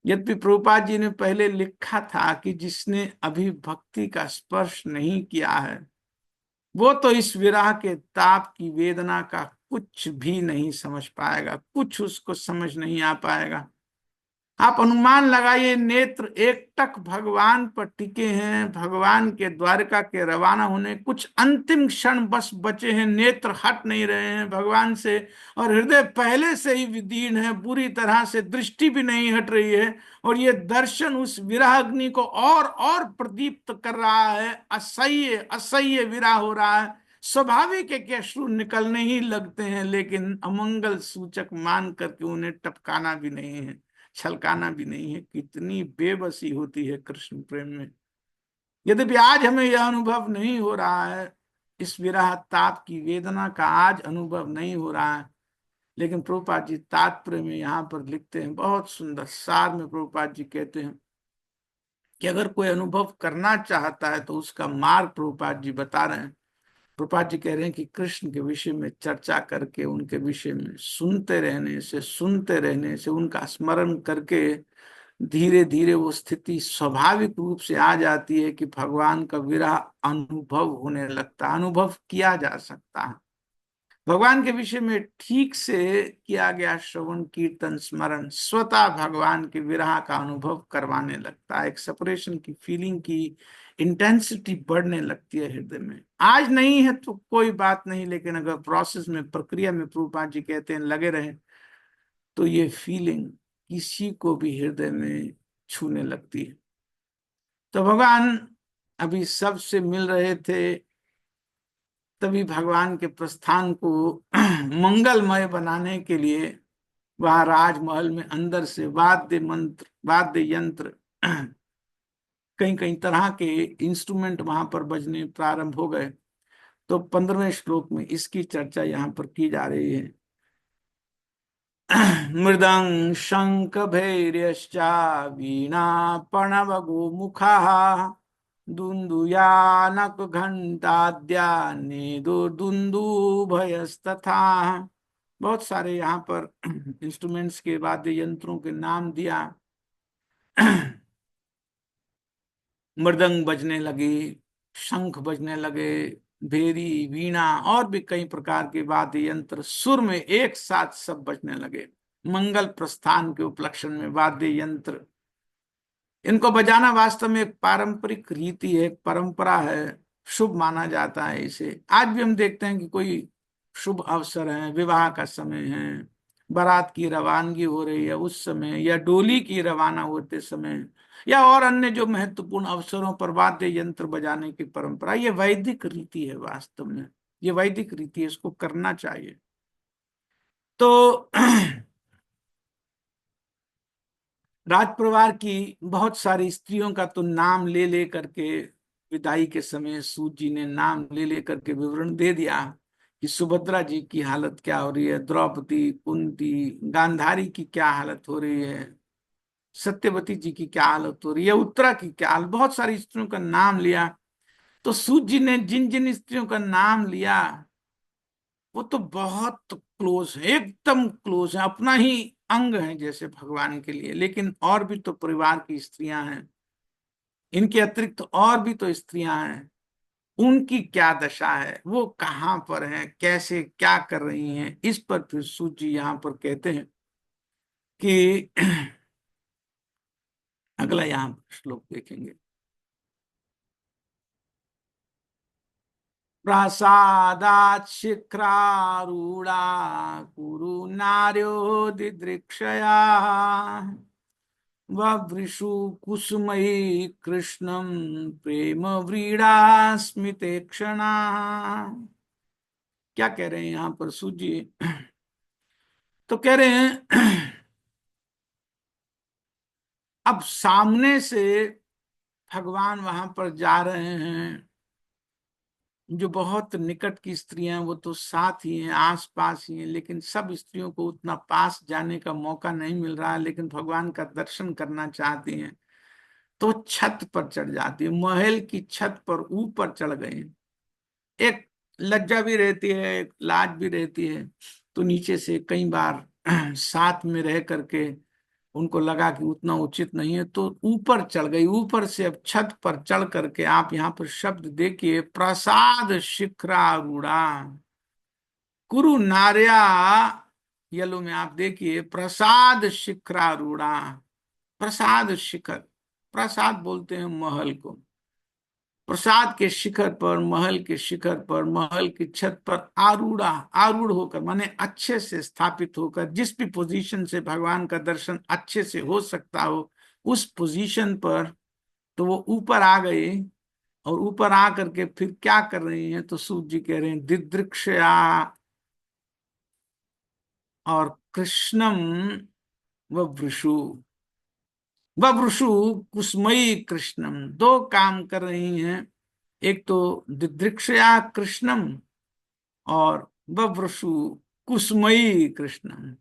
यद्यपि प्रभुपाद जी ने पहले लिखा था कि जिसने अभी भक्ति का स्पर्श नहीं किया है वो तो इस विरह के ताप की वेदना का कुछ भी नहीं समझ पाएगा, कुछ उसको समझ नहीं आ पाएगा। आप अनुमान लगाइए, नेत्र एकटक भगवान पर टिके हैं, भगवान के द्वारका के रवाना होने कुछ अंतिम क्षण बस बचे हैं, नेत्र हट नहीं रहे हैं भगवान से, और हृदय पहले से ही विदीर्ण है, बुरी तरह से दृष्टि भी नहीं हट रही है, और ये दर्शन उस विरह अग्नि को और प्रदीप्त कर रहा है, असह्य असह्य विरह हो रहा है। स्वाभाविक है कि अश्रु निकलने ही लगते हैं, लेकिन अमंगल सूचक मान करके उन्हें टपकाना भी नहीं है, छलकाना भी नहीं है। कितनी बेबसी होती है कृष्ण प्रेम में। यद्यपि आज हमें यह अनुभव नहीं हो रहा है, इस विरह ताप की वेदना का आज अनुभव नहीं हो रहा है, लेकिन प्रभुपाद जी तात्पर्य में यहाँ पर लिखते हैं, बहुत सुंदर सार में प्रभुपाद जी कहते हैं कि अगर कोई अनुभव करना चाहता है तो उसका मार्ग प्रभुपाद जी बता रहे हैं। प्रभुपाद जी कह रहे हैं कि कृष्ण के विषय में चर्चा करके, उनके विषय में सुनते रहने से, उनका स्मरण करके धीरे धीरे वो स्थिति स्वाभाविक रूप से आ जाती है कि भगवान का विरह अनुभव होने लगता है, अनुभव किया जा सकता है। भगवान के विषय में ठीक से किया गया श्रवण कीर्तन स्मरण स्वतः भगवान के विरह का अनुभव करवाने लगता है, एक सेपरेशन की फीलिंग की इंटेंसिटी बढ़ने लगती है हृदय में। आज नहीं है तो कोई बात नहीं, लेकिन अगर प्रोसेस में, प्रक्रिया में प्रभुपाद जी कहते हैं लगे रहे तो ये फीलिंग किसी को भी हृदय में छूने लगती है। तो भगवान अभी सबसे मिल रहे थे, तभी भगवान के प्रस्थान को मंगलमय बनाने के लिए वहां राजमहल में अंदर से वाद्य यंत्र कई कई तरह के इंस्ट्रूमेंट वहां पर बजने प्रारंभ हो गए। तो 15वें श्लोक में इसकी चर्चा यहाँ पर की जा रही है। मृदंग शंख भैर्यश्चा वीणा प्रणव गोमुखा दुन्दुयानक घंटाद्या दुन्दुभयस्तथा। बहुत सारे यहाँ पर इंस्ट्रूमेंट्स के वाद्य यंत्रों के नाम दिया। मृदंग बजने लगे, शंख बजने लगे, भेरी, वीणा और भी कई प्रकार के वाद्य यंत्र सुर में एक साथ सब बजने लगे। मंगल प्रस्थान के उपलक्ष्य में वाद्य यंत्र, इनको बजाना वास्तव में एक पारंपरिक रीति है, एक परंपरा है, शुभ माना जाता है इसे। आज भी हम देखते हैं कि कोई शुभ अवसर है, विवाह का समय है, बारात की रवानगी हो रही है उस समय, या डोली की रवाना होते समय, या और अन्य जो महत्वपूर्ण अवसरों पर वाद्य यंत्र बजाने की परंपरा, ये वैदिक रीति है वास्तव में। ये वैदिक रीति है, इसको करना चाहिए। तो राज परिवार की बहुत सारी स्त्रियों का तो नाम ले ले करके विदाई के समय सूत जी ने नाम ले ले करके विवरण दे दिया कि सुभद्रा जी की हालत क्या हो रही है, द्रौपदी, कुंती, गांधारी की क्या हालत हो रही है, सत्यवती जी की क्या हालत हो रही है, उत्तरा की क्या हालत, बहुत सारी स्त्रियों का नाम लिया। तो सूत जी ने जिन जिन स्त्रियों का नाम लिया वो तो बहुत क्लोज है, एकदम क्लोज है, अपना ही अंग है जैसे भगवान के लिए। लेकिन और भी तो परिवार की स्त्रियां हैं, इनके अतिरिक्त तो और भी तो स्त्रियां हैं, उनकी क्या दशा है, वो कहाँ पर हैं, कैसे क्या कर रही हैं, इस पर फिर सूत जी यहाँ पर कहते हैं कि अगला यहाँ पर श्लोक देखेंगे। प्रसादात् शिखरारूढ़ा कुरु नार्यो दिदृक्षया ववृषु कुसुमयी कृष्णं प्रेम व्रीड़ा स्मिते क्षणा। क्या कह रहे हैं यहाँ पर सूत जी? तो कह रहे हैं अब सामने से भगवान वहां पर जा रहे हैं, जो बहुत निकट की स्त्रियां वो तो साथ ही हैं, आस पास ही हैं, लेकिन सब स्त्रियों को उतना पास जाने का मौका नहीं मिल रहा है, लेकिन भगवान का दर्शन करना चाहती हैं। तो छत पर चढ़ जाती है, महल की छत पर ऊपर चढ़ गई। एक लज्जा भी रहती है, एक लाज भी रहती है। तो नीचे से कई बार साथ में रह करके उनको लगा कि उतना उचित नहीं है, तो ऊपर चढ़ गई। ऊपर से अब छत पर चढ़ करके आप यहाँ पर शब्द देखिए, प्रसाद शिखरारूढ़ा कुरु नार्या, येलो में आप देखिए प्रसाद शिखरारूढ़ा। प्रसाद शिखर, प्रसाद बोलते हैं महल को। प्रसाद के शिखर पर, महल के शिखर पर, महल की छत पर आरूढ़ा, आरूढ़ होकर माने अच्छे से स्थापित होकर, जिस भी पोजीशन से भगवान का दर्शन अच्छे से हो सकता हो उस पोजीशन पर। तो वो ऊपर आ गए, और ऊपर आ करके फिर क्या कर रही हैं? तो सूत जी कह रहे हैं दिदृक्षया और कृष्णम व वृषु, व वृषु कुसुमयी कृष्णम, दो काम कर रही हैं। एक तो दिदृक्षया कृष्णम और बभ्रशु कुसुमयी कृष्णम।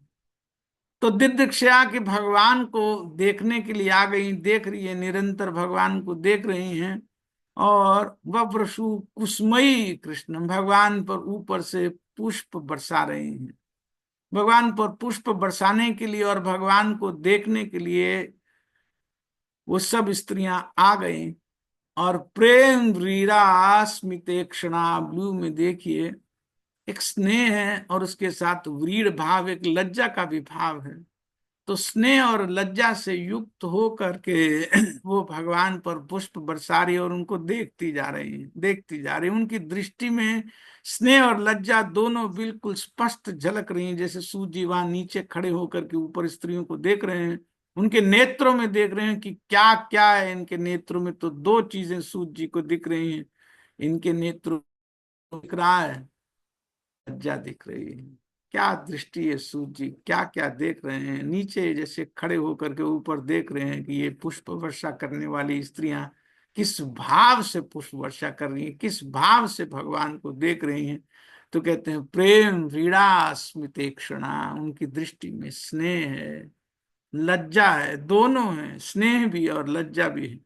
तो दिदृक्षया के भगवान को देखने के लिए आ गई, देख रही है, निरंतर भगवान को देख रही हैं। और बभ्रशु कुसुमयी कृष्णम, भगवान पर ऊपर से पुष्प बरसा रही हैं। भगवान पर पुष्प बरसाने के लिए और भगवान को देखने के लिए वो सब स्त्रियां आ गई। और प्रेम वीरा स्मितेक्षणा, ब्लू में देखिए एक स्नेह है और उसके साथ व्रीड़ भाव, एक लज्जा का भी भाव है। तो स्नेह और लज्जा से युक्त हो करके वो भगवान पर पुष्प बरसा रही है और उनको देखती जा रही है, देखती जा रही है। उनकी दृष्टि में स्नेह और लज्जा दोनों बिल्कुल स्पष्ट झलक रही हैं, जैसे सूत जी वहां नीचे खड़े होकर के ऊपर स्त्रियों को देख रहे हैं, उनके नेत्रों में देख रहे हैं कि क्या क्या है इनके नेत्रों में। तो दो चीजें सूत जी को दिख रही हैं, इनके नेत्रों में दिख रहा है लज्जा, दिख रही है। क्या दृष्टि है सूत जी, क्या क्या देख रहे हैं, नीचे जैसे खड़े होकर के ऊपर देख रहे हैं कि ये पुष्प वर्षा करने वाली स्त्रियां किस भाव से पुष्प वर्षा कर रही हैं, किस भाव से भगवान को देख रही हैं। तो कहते हैं प्रेम वीणा स्मितेक्षणा, उनकी दृष्टि में स्नेह है, लज्जा है, दोनों है, स्नेह भी और लज्जा भी है।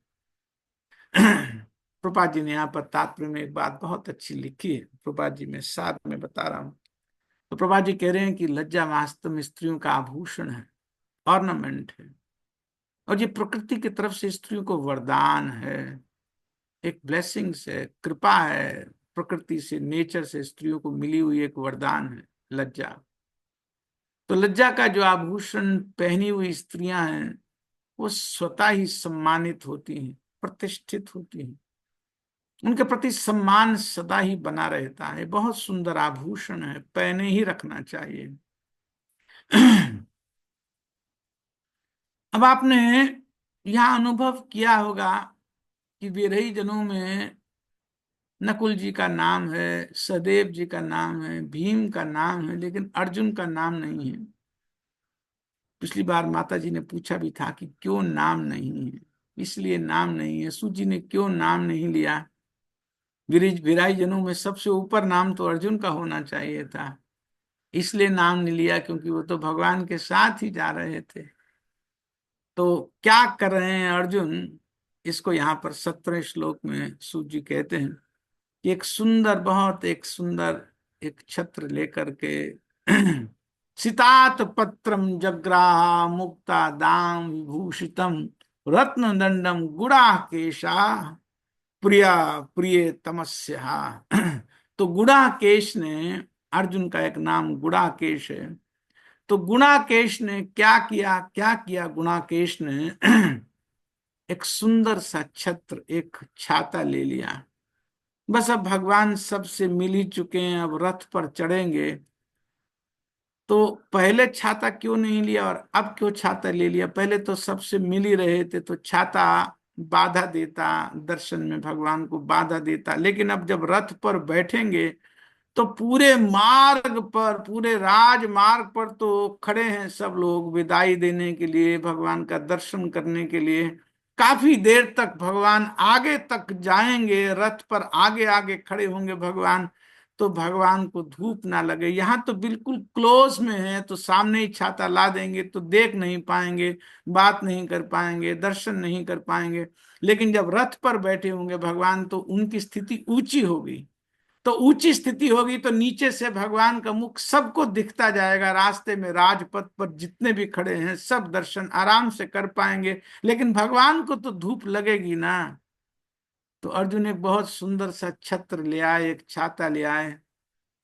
प्रभुपाद जी ने यहाँ पर तात्पर्य में एक बात बहुत अच्छी लिखी है, प्रभुपाद जी मैं साथ में बता रहा हूँ। तो प्रभुपाद जी कह रहे हैं कि लज्जा वास्तव में स्त्रियों का आभूषण है, ऑर्नामेंट है, और ये प्रकृति की तरफ से स्त्रियों को वरदान है, एक ब्लेसिंग्स है, कृपा है, प्रकृति से, नेचर से स्त्रियों को मिली हुई एक वरदान है लज्जा। तो लज्जा का जो आभूषण पहनी हुई स्त्रियां हैं वो स्वतः ही सम्मानित होती हैं, प्रतिष्ठित होती हैं, उनके प्रति सम्मान सदा ही बना रहता है। बहुत सुंदर आभूषण है, पहने ही रखना चाहिए। अब आपने यह अनुभव किया होगा कि विरही जनों में नकुल जी का नाम है, सदेव जी का नाम है, भीम का नाम है, लेकिन अर्जुन का नाम नहीं है। पिछली बार माता जी ने पूछा भी था कि क्यों नाम नहीं है। इसलिए नाम नहीं है। सूजी ने क्यों नाम नहीं लिया? विराई जनों में सबसे ऊपर नाम तो अर्जुन का होना चाहिए था। इसलिए नाम नहीं लिया क्योंकि वो तो भगवान के साथ ही जा रहे थे। तो क्या कर रहे हैं अर्जुन, इसको यहाँ पर 17वें श्लोक में सूजी कहते हैं कि एक सुंदर, बहुत एक सुंदर एक छत्र लेकर के सितात पत्रम जग्राह मुक्ता दाम विभूषितम रत्न दंडम गुड़ाकेशा प्रिया प्रिय तमस्या। तो गुड़ाकेश ने, अर्जुन का एक नाम गुड़ाकेश है। तो गुणाकेश ने क्या किया, क्या किया गुणाकेश ने? एक सुंदर सा छत्र, एक छाता ले लिया। बस अब भगवान सबसे मिल ही चुके हैं, अब रथ पर चढ़ेंगे। तो पहले छाता क्यों नहीं लिया और अब क्यों छाता ले लिया? पहले तो सबसे मिल ही रहे थे तो छाता बाधा देता, दर्शन में भगवान को बाधा देता। लेकिन अब जब रथ पर बैठेंगे तो पूरे मार्ग पर, पूरे राजमार्ग पर तो खड़े हैं सब लोग विदाई देने के लिए, भगवान का दर्शन करने के लिए। काफी देर तक भगवान आगे तक जाएंगे, रथ पर आगे आगे खड़े होंगे भगवान, तो भगवान को धूप ना लगे। यहाँ तो बिल्कुल क्लोज में है, तो सामने ही छाता ला देंगे तो देख नहीं पाएंगे, बात नहीं कर पाएंगे, दर्शन नहीं कर पाएंगे। लेकिन जब रथ पर बैठे होंगे भगवान तो उनकी स्थिति ऊंची होगी। तो ऊंची स्थिति होगी तो नीचे से भगवान का मुख सबको दिखता जाएगा। रास्ते में राजपथ पर जितने भी खड़े हैं सब दर्शन आराम से कर पाएंगे। लेकिन भगवान को तो धूप लगेगी ना। तो अर्जुन एक बहुत सुंदर सा छत्र ले आए, एक छाता ले आए।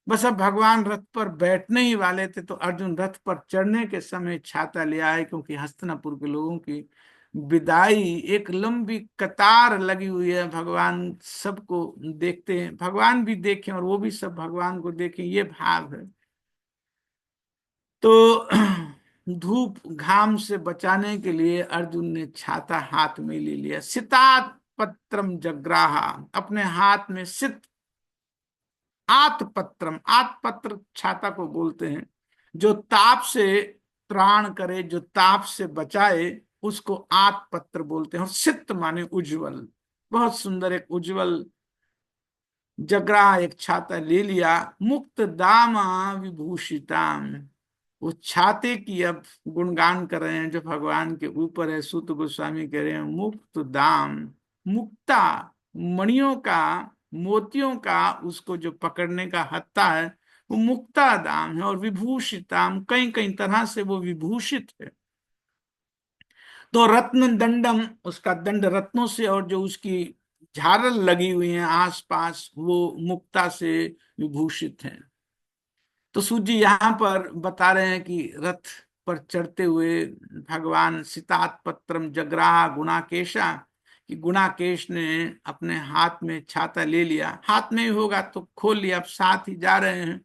बस अब भगवान रथ पर बैठने ही वाले थे तो अर्जुन रथ पर चढ़ने के समय छाता ले आए, क्योंकि हस्तिनापुर के लोगों की विदाई, एक लंबी कतार लगी हुई है। भगवान सबको देखते हैं, भगवान भी देखें और वो भी सब भगवान को देखें, ये भाव है। तो धूप घाम से बचाने के लिए अर्जुन ने छाता हाथ में ले लिया। सितात पत्रम जग्राहा, अपने हाथ में सित, आतपत्रम, आतपत्र छाता को बोलते हैं, जो ताप से त्राण करे, जो ताप से बचाए, उसको आतपत्र बोलते हैं। और सित माने उज्जवल, बहुत सुंदर एक उज्जवल जगरा एक छाता ले लिया। मुक्त दामा विभूषिताम, उस छाते की अब गुणगान कर रहे हैं जो भगवान के ऊपर है। सूत गोस्वामी कह रहे हैं मुक्त दाम, मुक्ता, मणियों का, मोतियों का, उसको जो पकड़ने का हत्था है वो मुक्ता दाम है। और विभूषिताम, कई कई तरह से वो विभूषित है। तो रत्न दंडम, उसका दंड रत्नों से, और जो उसकी झालर लगी हुई है आसपास वो मुक्ता से विभूषित है। तो सूत जी यहाँ पर बता रहे हैं कि रथ पर चढ़ते हुए भगवान सितात पत्रम जगराहा गुणाकेशा, कि गुणाकेश ने अपने हाथ में छाता ले लिया। हाथ में ही होगा तो खोल लिया, अब साथ ही जा रहे हैं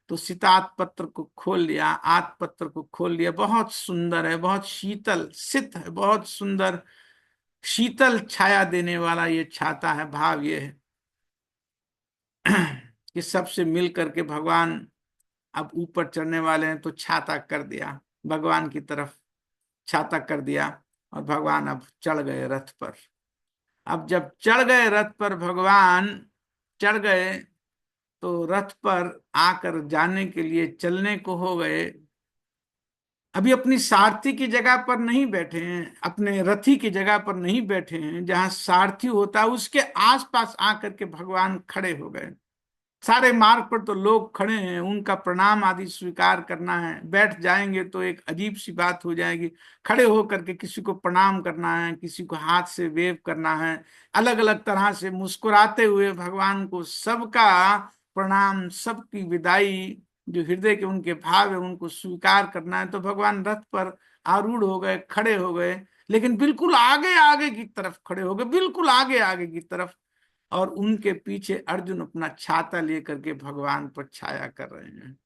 तो सितात पत्र को खोल लिया, आत पत्र को खोल लिया। बहुत सुंदर है, बहुत शीतल सित है, बहुत सुंदर शीतल छाया देने वाला ये छाता है। भाव ये है कि सबसे मिल करके भगवान अब ऊपर चढ़ने वाले हैं तो छाता कर दिया भगवान की तरफ, छाता कर दिया और भगवान अब चढ़ गए रथ पर। अब जब चढ़ गए रथ पर, भगवान चढ़ गए तो रथ पर आकर जाने के लिए चलने को हो गए। अभी अपनी सारथी की जगह पर नहीं बैठे हैं, अपने रथी की जगह पर नहीं बैठे हैं, जहां सारथी होता है उसके आसपास आकर के भगवान खड़े हो गए। सारे मार्ग पर तो लोग खड़े हैं, उनका प्रणाम आदि स्वीकार करना है। बैठ जाएंगे तो एक अजीब सी बात हो जाएगी। खड़े होकर के किसी को प्रणाम करना है, किसी को हाथ से वेव करना है, अलग अलग तरह से मुस्कुराते हुए भगवान को सबका प्रणाम, सबकी विदाई, जो हृदय के उनके भाव है उनको स्वीकार करना है। तो भगवान रथ पर आरूढ़ हो गए, खड़े हो गए, लेकिन बिल्कुल आगे आगे की तरफ खड़े हो गए, बिल्कुल आगे आगे की तरफ। और उनके पीछे अर्जुन अपना छाता लेकर के भगवान पर छाया कर रहे हैं।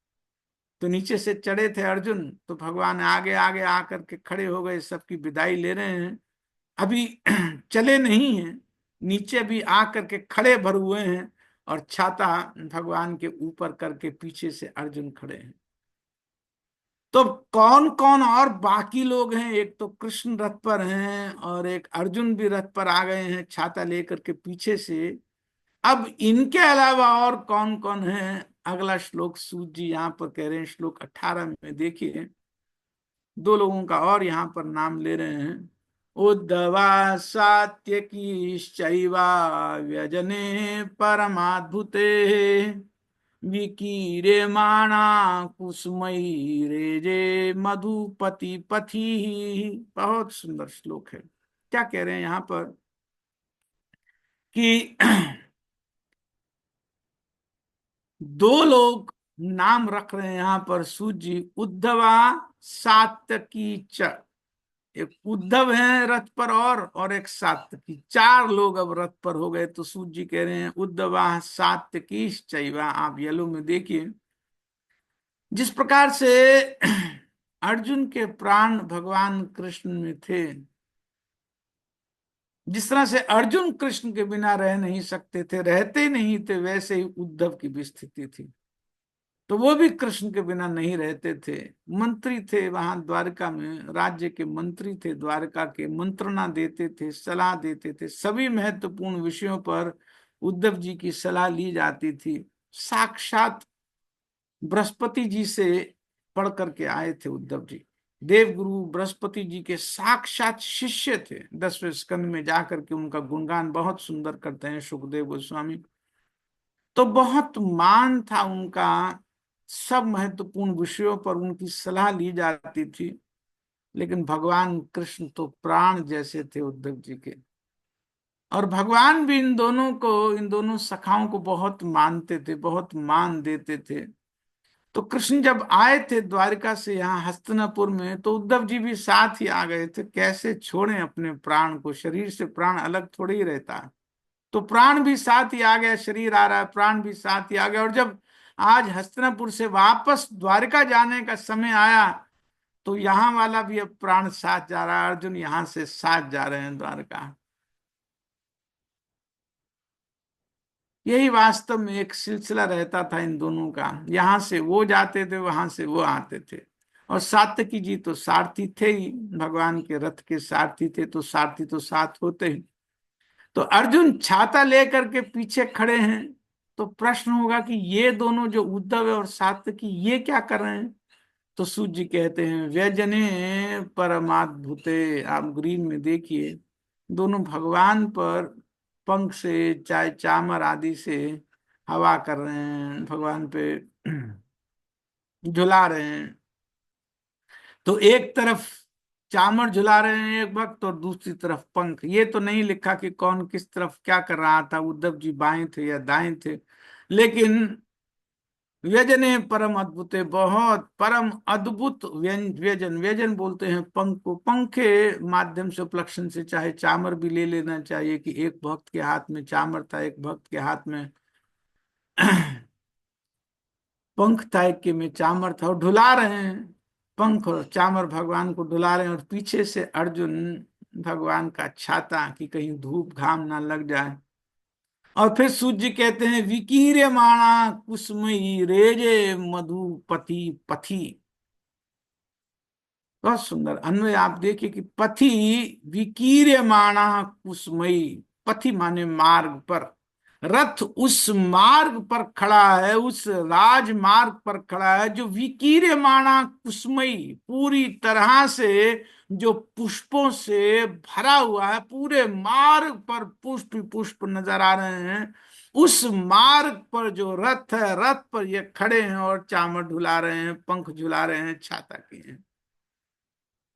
तो नीचे से चढ़े थे अर्जुन तो भगवान आगे आगे आकर के खड़े हो गए, सबकी विदाई ले रहे हैं। अभी चले नहीं हैं, नीचे भी आकर के खड़े भर हुए हैं। और छाता भगवान के ऊपर करके पीछे से अर्जुन खड़े हैं। तो कौन कौन और बाकी लोग हैं? एक तो कृष्ण रथ पर हैं और एक अर्जुन भी रथ पर आ गए हैं छाता लेकर के पीछे से। अब इनके अलावा और कौन कौन है? अगला श्लोक सूत जी यहाँ पर कह रहे हैं, श्लोक 18 में देखिए, दो लोगों का और यहाँ पर नाम ले रहे हैं। उद्धवा सात्यकीश्चैवा व्यजने परमाद्भुते विकीर्यमाणा कुसुमैरेजे मधुपति पथि। बहुत सुंदर श्लोक है। क्या कह रहे हैं यहाँ पर कि दो लोग नाम रख रहे हैं यहाँ पर सूत जी, उद्धवा सात्यकी च। एक उद्धव है रथ पर और एक सात्यकी, चार लोग अब रथ पर हो गए। तो सूत जी कह रहे हैं उद्धवा सात्यकी चैवा। आप येलो में देखिए, जिस प्रकार से अर्जुन के प्राण भगवान कृष्ण में थे, जिस तरह से अर्जुन कृष्ण के बिना रह नहीं सकते थे, रहते नहीं थे, वैसे ही उद्धव की भी स्थिति थी। तो वो भी कृष्ण के बिना नहीं रहते थे। मंत्री थे वहां द्वारका में, राज्य के मंत्री थे, द्वारका के मंत्रणा देते थे, सलाह देते थे, सभी महत्वपूर्ण विषयों पर उद्धव जी की सलाह ली जाती थी। साक्षात बृहस्पति जी से पढ़ करके आए थे उद्धव जी। देवगुरु बृहस्पति जी के साक्षात शिष्य थे। 10वें स्कंद में जाकर के उनका गुणगान बहुत सुंदर करते हैं सुखदेव गोस्वामी। तो बहुत मान था उनका, सब महत्वपूर्ण विषयों पर उनकी सलाह ली जाती थी। लेकिन भगवान कृष्ण तो प्राण जैसे थे उद्धव जी के, और भगवान भी इन दोनों को, इन दोनों सखाओं को बहुत मानते थे, बहुत मान देते थे। तो कृष्ण जब आए थे द्वारिका से यहाँ हस्तिनापुर में, तो उद्धव जी भी साथ ही आ गए थे। कैसे छोड़ें अपने प्राण को? शरीर से प्राण अलग थोड़ी ही रहता है। तो प्राण भी साथ ही आ गया, शरीर आ रहा है, प्राण भी साथ ही आ गया। और जब आज हस्तिनापुर से वापस द्वारिका जाने का समय आया, तो यहाँ वाला भी अब प्राण साथ जा रहा है, अर्जुन यहाँ से साथ जा रहे हैं द्वारका। यही वास्तव में एक सिलसिला रहता था इन दोनों का। यहाँ से वो जाते थे, वहां से वो आते थे। और सात्यकी जी तो सारथी थे ही, भगवान के रथ के सारथी थे, तो सारथी तो साथ होते ही। तो अर्जुन छाता लेकर के पीछे खड़े हैं। तो प्रश्न होगा कि ये दोनों जो उद्धव है और सात्यकी, ये क्या कर रहे हैं? तो सूत जी कहते हैं व्यजने परमाद्भुते। आप ग्रीन में देखिए, दोनों भगवान पर पंख से, चाहे चामर आदि से हवा कर रहे हैं, भगवान पे झुला रहे हैं। तो एक तरफ चामर झुला रहे हैं एक भक्त, और दूसरी तरफ पंख। ये तो नहीं लिखा कि कौन किस तरफ क्या कर रहा था, उद्धव जी बाएं थे या दाएं थे। लेकिन व्यजने परम अद्भुत, बहुत परम अद्भुत व्यजन, व्यजन बोलते हैं पंख को। पंख के माध्यम से, उपलक्षण से, चाहे चामर भी ले लेना चाहिए कि एक भक्त के हाथ में चामर था, एक भक्त के हाथ में पंख था, एक के में चामर था, और ढुला रहे हैं पंख और चामर, भगवान को ढुला रहे हैं। और पीछे से अर्जुन भगवान का छाता, कि कहीं धूप घाम ना लग जाए। और फिर सूत जी कहते हैं विकीर्यमाणा कुसुमई रेजे मधुपति पथि। बहुत सुंदर अन्वय आप देखिए कि पथि विकीर्यमाणा कुसुमई, पथि माने मार्ग पर, रथ उस मार्ग पर खड़ा है, उस राजमार्ग पर खड़ा है जो विकीर्यमाणा कुसुमई, पूरी तरह से जो पुष्पों से भरा हुआ है। पूरे मार्ग पर पुष्प पुष्प नजर आ रहे हैं। उस मार्ग पर जो रथ है, रथ पर ये खड़े हैं और चामर ढुला रहे हैं, पंख झुला रहे हैं, छाता किए हैं।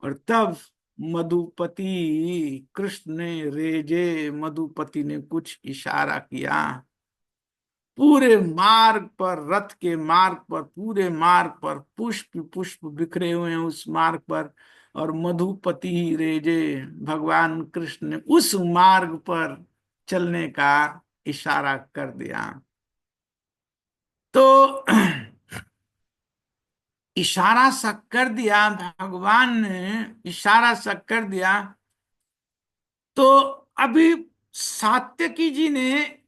और तब मधुपति कृष्ण ने रेजे, मधुपति ने कुछ इशारा किया। पूरे मार्ग पर, रथ के मार्ग पर, पूरे मार्ग पर पुष्प पुष्प बिखरे हुए हैं उस मार्ग पर। और मधुपति रेजे, भगवान कृष्ण ने उस मार्ग पर चलने का इशारा कर दिया। तो इशारा सा कर दिया, भगवान ने इशारा सा कर दिया। तो अभी सात्यकी जी ने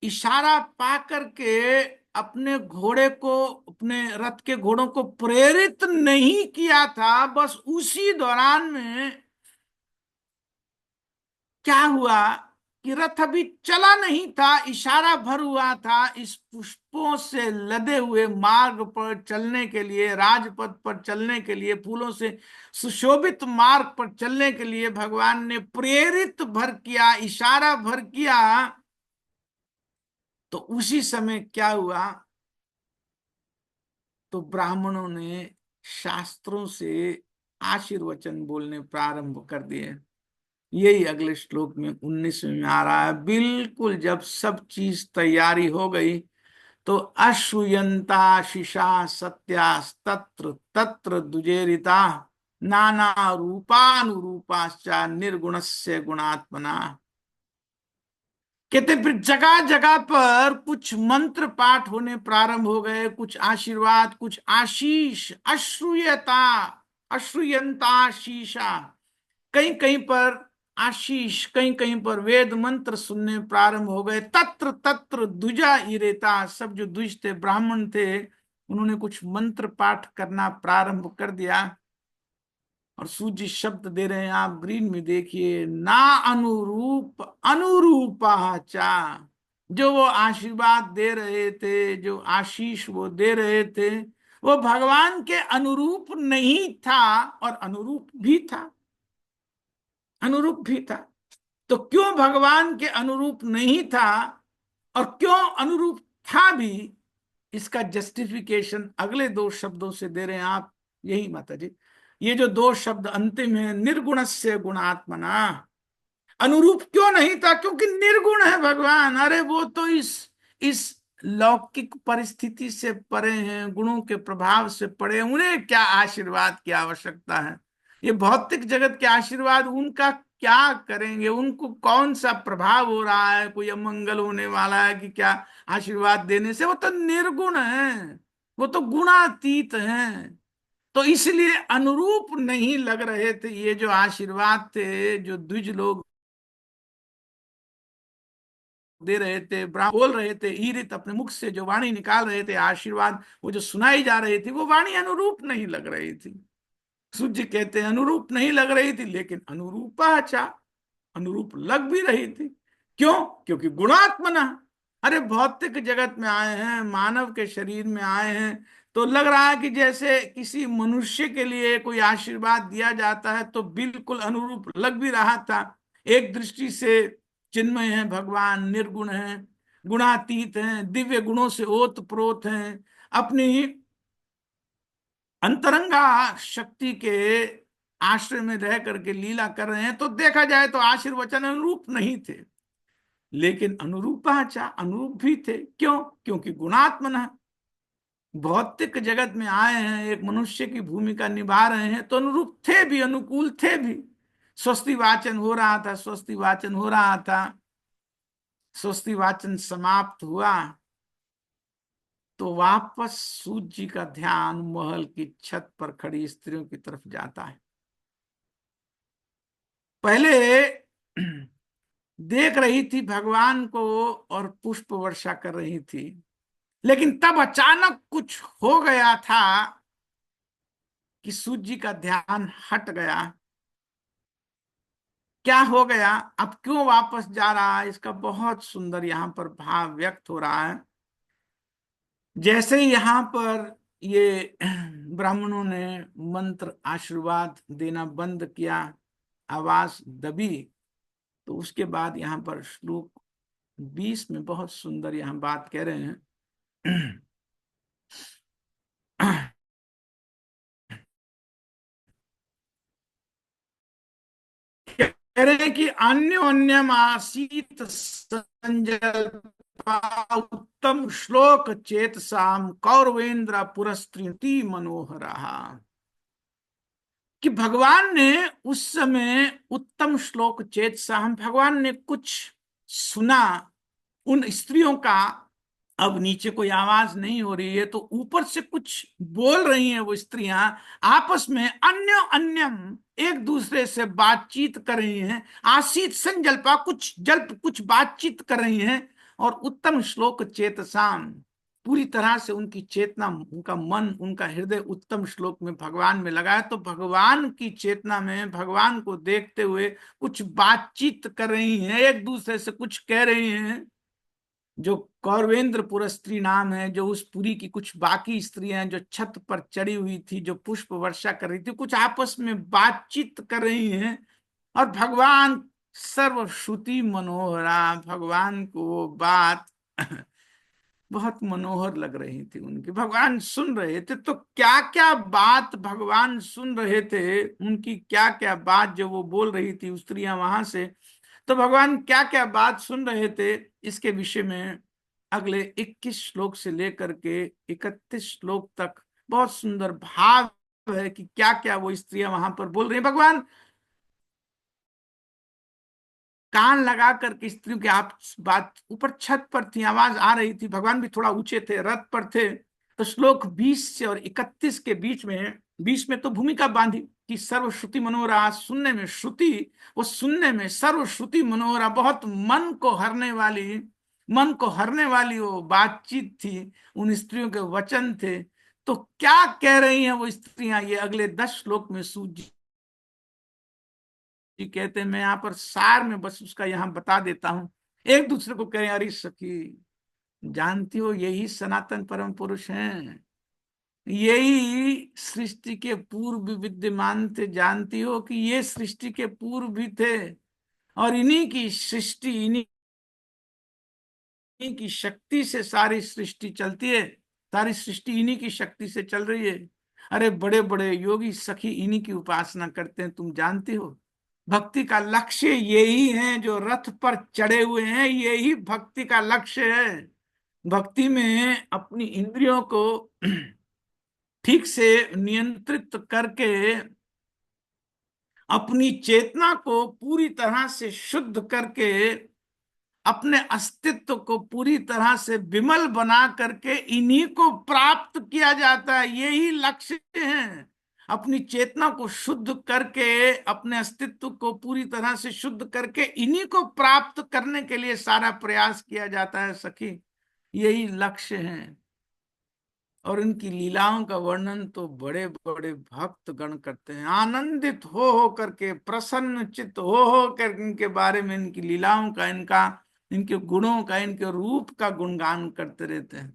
इशारा पा करके अपने घोड़े को, अपने रथ के घोड़ों को प्रेरित नहीं किया था, बस उसी दौरान में क्या हुआ कि रथ अभी चला नहीं था, इशारा भर हुआ था इस पुष्पों से लदे हुए मार्ग पर चलने के लिए, राजपथ पर चलने के लिए, फूलों से सुशोभित मार्ग पर चलने के लिए भगवान ने प्रेरित भर किया, इशारा भर किया। तो उसी समय क्या हुआ, तो ब्राह्मणों ने शास्त्रों से आशीर्वचन बोलने प्रारंभ कर दिए। यही अगले श्लोक में 19वें में आ रहा है। बिल्कुल जब सब चीज तैयारी हो गई तो अश्रूयंता शिशा सत्या तत्र तत्र दुजेरिता नाना रूपानुरूपाश्च निर्गुणस्य गुणात्मना। कहते फिर जगह जगह पर कुछ मंत्र पाठ होने प्रारंभ हो गए, कुछ आशीर्वाद, कुछ आशीष, अश्रूयता, अश्रूयंता शीशा, कहीं कहीं पर आशीष, कहीं कहीं पर वेद मंत्र सुनने प्रारंभ हो गए। तत्र तत्र द्विजा इरेता, सब जो द्विज थे, ब्राह्मण थे, उन्होंने कुछ मंत्र पाठ करना प्रारंभ कर दिया। और सूजी शब्द दे रहे हैं आप ग्रीन में देखिए, ना अनुरूप अनुरूपाचा, जो वो आशीर्वाद दे रहे थे, जो आशीष वो दे रहे थे, वो भगवान के अनुरूप नहीं था और अनुरूप भी था, अनुरूप भी था। तो क्यों भगवान के अनुरूप नहीं था और क्यों अनुरूप था भी, इसका जस्टिफिकेशन अगले दो शब्दों से दे रहे हैं आप। यही माता जी, ये जो दो शब्द अंतिम है, निर्गुणस्य गुणात्मना। अनुरूप क्यों नहीं था? क्योंकि निर्गुण है भगवान। अरे वो तो इस लौकिक परिस्थिति से परे हैं, गुणों के प्रभाव से परे हैं। उन्हें क्या आशीर्वाद की आवश्यकता है? ये भौतिक जगत के आशीर्वाद उनका क्या करेंगे? उनको कौन सा प्रभाव हो रहा है? कोई अमंगल होने वाला है कि क्या आशीर्वाद देने से? वो तो निर्गुण है, वो तो गुणातीत हैं। तो इसलिए अनुरूप नहीं लग रहे थे ये जो आशीर्वाद थे, जो द्विज लोग दे रहे थे, ब्राह्मण बोल रहे थे, ईरित अपने मुख से जो वाणी निकाल रहे थे, आशीर्वाद वो जो सुनाई जा रही थी, वो वाणी अनुरूप नहीं लग रही थी। सूर्य कहते हैं अनुरूप नहीं लग रही थी, लेकिन अनुरूपाचा, अनुरूप लग भी रही थी। क्यों? क्योंकि गुणात्मना। अरे भौतिक जगत में आए हैं, मानव के शरीर में आए हैं, तो लग रहा है कि जैसे किसी मनुष्य के लिए कोई आशीर्वाद दिया जाता है तो बिल्कुल अनुरूप लग भी रहा था। एक दृष्टि से चिन्मय है भगवान, निर्गुण है, गुणातीत हैं, दिव्य गुणों से ओत प्रोत हैं, अपनी अंतरंगा शक्ति के आश्रय में रह करके लीला कर रहे हैं। तो देखा जाए तो आशीर्वचन अनुरूप नहीं थे, लेकिन अनुरूपाचा, अनुरूप भी थे। क्यों? क्योंकि गुणात्मना, भौतिक जगत में आए हैं, एक मनुष्य की भूमिका निभा रहे हैं, तो अनुरूप थे भी, अनुकूल थे भी। स्वस्ति वाचन हो रहा था, स्वस्ति वाचन हो रहा था, स्वस्ति वाचन समाप्त हुआ तो वापस सूत जी का ध्यान महल की छत पर खड़ी स्त्रियों की तरफ जाता है। पहले देख रही थी भगवान को और पुष्प वर्षा कर रही थी, लेकिन तब अचानक कुछ हो गया था कि सूत जी का ध्यान हट गया। क्या हो गया? अब क्यों वापस जा रहा है, इसका बहुत सुंदर यहां पर भाव व्यक्त हो रहा है। जैसे ही यहां पर ये ब्राह्मणों ने मंत्र आशीर्वाद देना बंद किया, आवाज दबी, तो उसके बाद यहां पर श्लोक 20 में बहुत सुंदर यहां बात कह रहे हैं। कह रहे हैं कि अन्योन्यम आसीत संजल्पा उत्तम श्लोक चेतसाम कौरवेन्द्र पुरस्त्रिति मनोहरा। कि भगवान ने उस समय उत्तम श्लोक चेतसाम, भगवान ने कुछ सुना उन स्त्रियों का। अब नीचे कोई आवाज नहीं हो रही है, तो ऊपर से कुछ बोल रही हैं वो स्त्रियां आपस में, अन्य अन्यम, एक दूसरे से बातचीत कर रही हैं। आशीत संजल्पा, कुछ जल्प, कुछ बातचीत कर रही हैं। और उत्तम श्लोक चेतसाम, पूरी तरह से उनकी चेतना, उनका मन, उनका हृदय उत्तम श्लोक में, भगवान में लगा है। तो भगवान की चेतना में, भगवान को देखते हुए कुछ बातचीत कर रही हैं, एक दूसरे से कुछ कह रही हैं। जो कौरवेंद्र पुर स्त्री नाम है, जो उस पुरी की कुछ बाकी स्त्रियां जो छत पर चढ़ी हुई थी, जो पुष्प वर्षा कर रही थी, कुछ आपस में बातचीत कर रही हैं। और भगवान सर्वश्रुति मनोहरा, भगवान को वो बात बहुत मनोहर लग रही थी उनकी, भगवान सुन रहे थे। तो क्या क्या बात भगवान सुन रहे थे, उनकी क्या क्या बात जो वो बोल रही थी स्त्रियां वहां से, तो भगवान क्या क्या बात सुन रहे थे, इसके विषय में अगले 21 श्लोक से लेकर के 31 श्लोक तक बहुत सुंदर भाव है कि क्या क्या वो स्त्रियां वहां पर बोल रही हैं। भगवान कान लगा करके स्त्रियों की आप बात, ऊपर छत पर थी, आवाज आ रही थी, भगवान भी थोड़ा ऊंचे थे, रथ पर थे। तो श्लोक 20 से और 31 के बीच में, 20 में तो भूमिका बांधी कि सर्वश्रुति मनोहरा, सुनने में श्रुति, वो सुनने में सर्वश्रुति मनोहरा, बहुत मन को हरने वाली वो बातचीत थी, उन स्त्रियों के वचन थे। तो क्या कह रही हैं वो स्त्रियां, ये अगले 10 श्लोक में सूझ जी कहते हैं। मैं यहाँ पर सार में बस उसका यहाँ बता देता हूँ। एक दूसरे को कहें, अरे सखी जानती हो यही सनातन परम पुरुष हैं, यही सृष्टि के पूर्व विद्यमान थे, जानती हो कि ये सृष्टि के पूर्व भी थे, और इन्हीं की सृष्टि, इन्हीं की शक्ति से सारी सृष्टि चलती है, सारी सृष्टि इन्हीं की शक्ति से चल रही है। अरे बड़े बड़े योगी सखी इन्हीं की उपासना करते हैं, तुम जानती हो। भक्ति का लक्ष्य यही है, जो रथ पर चढ़े हुए हैं यही भक्ति का लक्ष्य है। भक्ति में अपनी इंद्रियों को ठीक से नियंत्रित करके, अपनी चेतना को पूरी तरह से शुद्ध करके, अपने अस्तित्व को पूरी तरह से विमल बना करके इन्हीं को प्राप्त किया जाता है, यही लक्ष्य है। अपनी चेतना को शुद्ध करके, अपने अस्तित्व को पूरी तरह से शुद्ध करके इन्हीं को प्राप्त करने के लिए सारा प्रयास किया जाता है सखी, यही लक्ष्य है। और इनकी लीलाओं का वर्णन तो बड़े बड़े भक्त गण करते हैं, आनंदित हो करके, प्रसन्न चित्त हो कर इनके बारे में, इनकी लीलाओं का, इनके गुणों का, इनके रूप का गुणगान करते रहते हैं।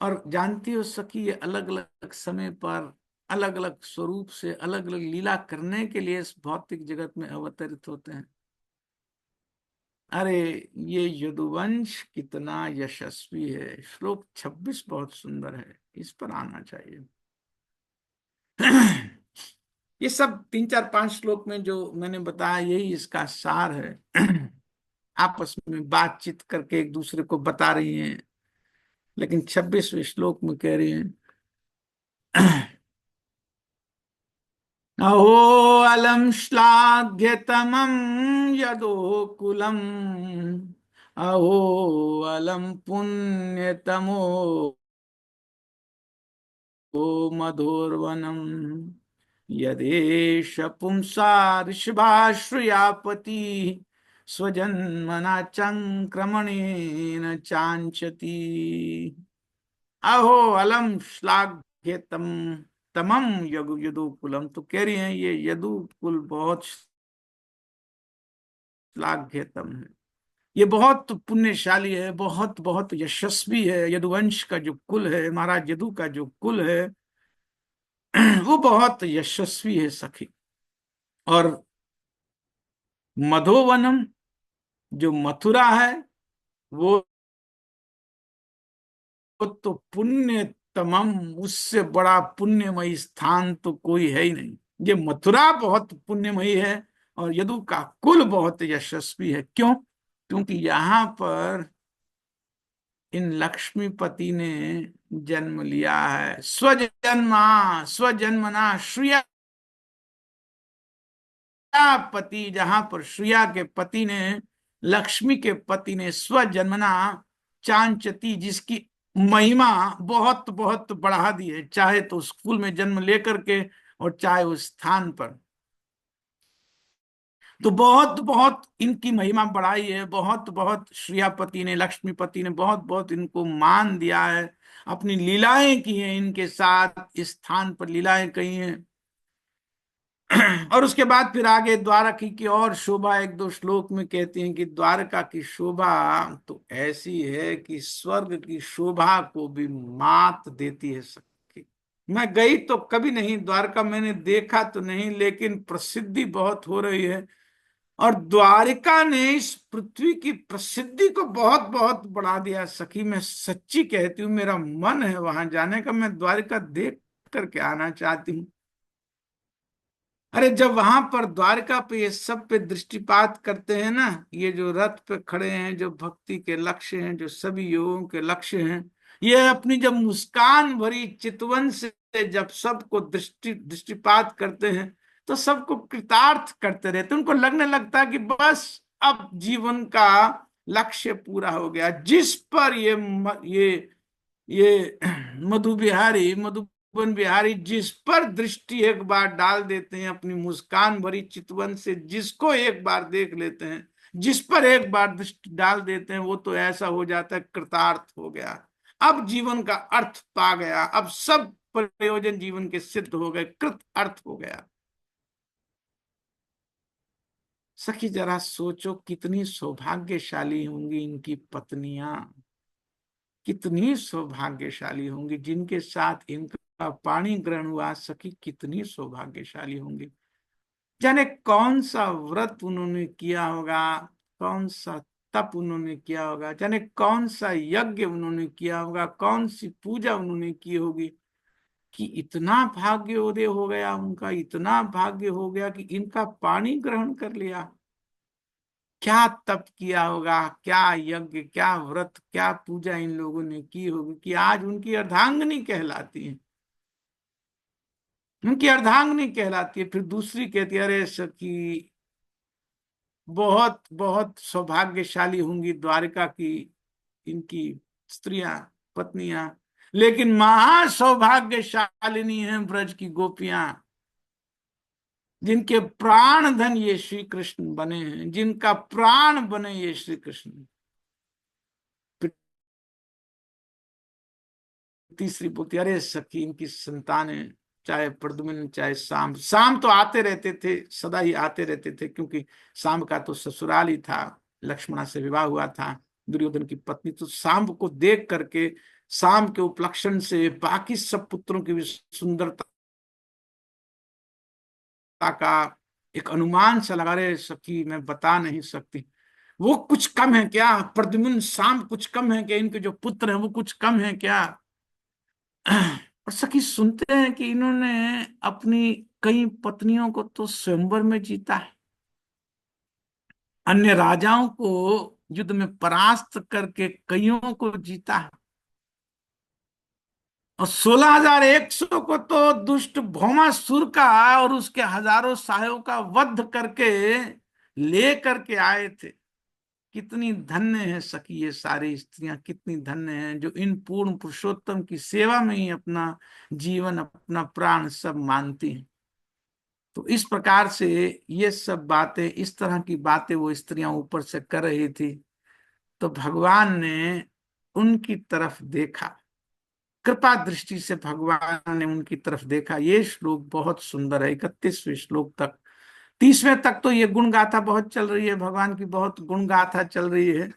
और जानती हो सखी, ये अलग अलग समय पर, अलग अलग स्वरूप से, अलग अलग लीला करने के लिए इस भौतिक जगत में अवतरित होते हैं। अरे ये यदुवंश कितना यशस्वी है, श्लोक 26 बहुत सुंदर है, इस पर आना चाहिए। ये सब 3 4 5 श्लोक में जो मैंने बताया, यही इसका सार है। आपस में बातचीत करके एक दूसरे को बता रही हैं, लेकिन 26वें श्लोक में कह रही हैं, अहो अलम श्लाघ्यतमं यदोकुलम्, अहो अलम पुण्यतमो मधुर्वनम, यदेश पुंसा ऋषभाश्रयापति, स्वजन्मना चंक्रमणेन चांचति। अहो अलम श्लाघ्यतम तमम यदुकुलम, तो कह रही हैं ये यदुकुल बहुत श्लाघ्यतम है, ये बहुत पुण्यशाली है, बहुत बहुत यशस्वी है। यदुवंश का जो कुल है, महाराज यदु का जो कुल है, वो बहुत यशस्वी है सखी। और मधोवनम, जो मथुरा है, वो तो पुण्य तमम, उससे बड़ा पुण्यमयी स्थान तो कोई है ही नहीं। ये मथुरा बहुत पुण्यमयी है, और यदु का कुल बहुत यशस्वी है। क्यों? क्योंकि यहाँ पर इन लक्ष्मीपति ने जन्म लिया है, स्वजन्मना श्रिया पति, जहां पर श्रिया के पति ने, लक्ष्मी के पति ने स्वजन्मना चांचती, जिसकी महिमा बहुत बहुत बढ़ा दी है, चाहे तो स्कूल में जन्म लेकर के और चाहे उस स्थान पर। तो बहुत बहुत इनकी महिमा बढ़ाई है, बहुत बहुत श्रियापति ने, लक्ष्मीपति ने बहुत बहुत इनको मान दिया है, अपनी लीलाएं की हैं इनके साथ, इस स्थान पर लीलाएं कही हैं। और उसके बाद फिर आगे द्वारका की और शोभा एक दो श्लोक में कहते हैं कि द्वारका की शोभा तो ऐसी है कि स्वर्ग की शोभा को भी मात देती है सखी। मैं गई तो कभी नहीं द्वारका, मैंने देखा तो नहीं, लेकिन प्रसिद्धि बहुत हो रही है, और द्वारिका ने इस पृथ्वी की प्रसिद्धि को बहुत बहुत बढ़ा दिया सखी। मैं सच्ची कहती हूँ, मेरा मन है वहां जाने का, मैं द्वारिका देख करके आना चाहती हूँ। अरे जब वहां पर द्वारका पे ये सब पे दृष्टिपात करते हैं ना, ये जो रथ पे खड़े हैं, जो भक्ति के लक्ष्य हैं, जो सभी योगों के लक्ष्य हैं, ये अपनी जब मुस्कान भरी चितवन से जब सबको दृष्टिपात करते हैं, तो सबको कृतार्थ करते रहते, उनको लगने लगता है कि बस अब जीवन का लक्ष्य पूरा हो गया। जिस पर ये मधु बिहारी, मधुबन बिहारी जिस पर दृष्टि एक बार डाल देते हैं अपनी मुस्कान भरी चितवन से, जिसको एक बार देख लेते हैं, जिस पर एक बार दृष्टि डाल देते हैं, वो तो ऐसा हो जाता है कृतार्थ हो गया, अब जीवन का अर्थ पा गया, अब सब प्रयोजन जीवन के सिद्ध हो गए, कृत अर्थ हो गया। सखी जरा सोचो कितनी सौभाग्यशाली होंगी इनकी पत्नियां, कितनी सौभाग्यशाली होंगी जिनके साथ इनका पाणी ग्रहण हुआ। सखी कितनी सौभाग्यशाली होंगी। जाने कौन सा व्रत उन्होंने किया होगा, कौन सा तप उन्होंने किया होगा, जाने कौन सा यज्ञ उन्होंने किया होगा, कौन सी पूजा उन्होंने की होगी कि इतना भाग्योदय हो गया उनका, इतना भाग्य हो गया कि इनका पाणी ग्रहण कर लिया। क्या तप किया होगा, क्या यज्ञ, क्या व्रत, क्या पूजा इन लोगों ने की होगी कि आज उनकी अर्धांगिनी कहलाती है, उनकी अर्धांगिनी कहलाती है। फिर दूसरी कहती है अरे सखी बहुत बहुत सौभाग्यशाली होंगी द्वारिका की इनकी स्त्रियां, पत्नियां, लेकिन महा सौभाग्यशालिनी हैं ब्रज की गोपियां, जिनके प्राण धन ये श्री कृष्ण बने हैं, जिनका प्राण बने ये श्री कृष्ण। तीसरी बोलती अरे सखी इनकी संतानें, चाहे प्रद्युम्न चाहे शाम, शाम तो आते रहते थे, सदा ही आते रहते थे, क्योंकि शाम का तो ससुराल ही था, लक्ष्मणा से विवाह हुआ था दुर्योधन की पत्नी, तो शाम को देख करके, शाम के उपलक्षण से बाकी सब पुत्रों की भी सुंदरता का एक अनुमान सा लगा। रहे सखी मैं बता नहीं सकती, वो कुछ कम है क्या, प्रद्युम्न शाम कुछ कम है क्या, इनके जो पुत्र हैं वो कुछ कम है क्या। और सखी सुनते हैं कि इन्होंने अपनी कई पत्नियों को तो स्वयंवर में जीता है, अन्य राजाओं को युद्ध में परास्त करके कईयों को जीता है, और 16,100 को तो दुष्ट भौमासुर का और उसके हजारों सहायों का वध करके ले करके आए थे। कितनी धन्य है सखी ये सारी स्त्रियां, कितनी धन्य हैं जो इन पूर्ण पुरुषोत्तम की सेवा में ही अपना जीवन, अपना प्राण सब मानती हैं। तो इस प्रकार से ये सब बातें, इस तरह की बातें वो स्त्रियां ऊपर से कर रही थी, तो भगवान ने उनकी तरफ देखा, कृपा दृष्टि से भगवान ने उनकी तरफ देखा। ये श्लोक बहुत सुंदर है, 31वें श्लोक तक, 30वें तक तो ये गुण गाथा बहुत चल रही है, भगवान की बहुत गुण गाथा चल रही है।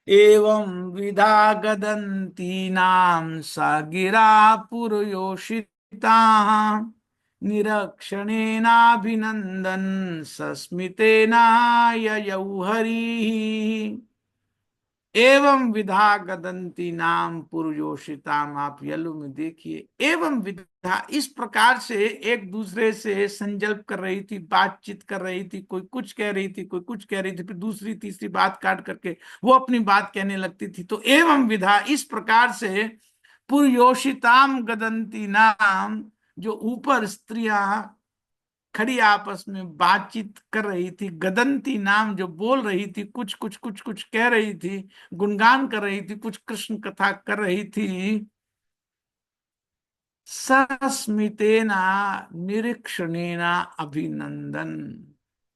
एवं विधा गदन्ती नाम सा गिरा पुरयोषिता, निरक्षणेनाभिनन्दन सस्मितेना ययौ हरिः। एवं विधा गदंती नाम पुरुषोषिताम, आप यलु में देखिए, एवं विधा इस प्रकार से एक दूसरे से संजल्प कर रही थी, बातचीत कर रही थी, कोई कुछ कह रही थी, कोई कुछ कह रही थी, फिर दूसरी तीसरी बात काट करके वो अपनी बात कहने लगती थी। तो एवं विधा इस प्रकार से पुरुषोषिताम गदंती नाम, जो ऊपर स्त्रियां खड़ी आपस में बातचीत कर रही थी, गदंती नाम जो बोल रही थी, कुछ कुछ कुछ कुछ कह रही थी, गुणगान कर रही थी, कुछ कृष्ण कथा कर रही थी, सस्मितेना निरीक्षणेना अभिनंदन,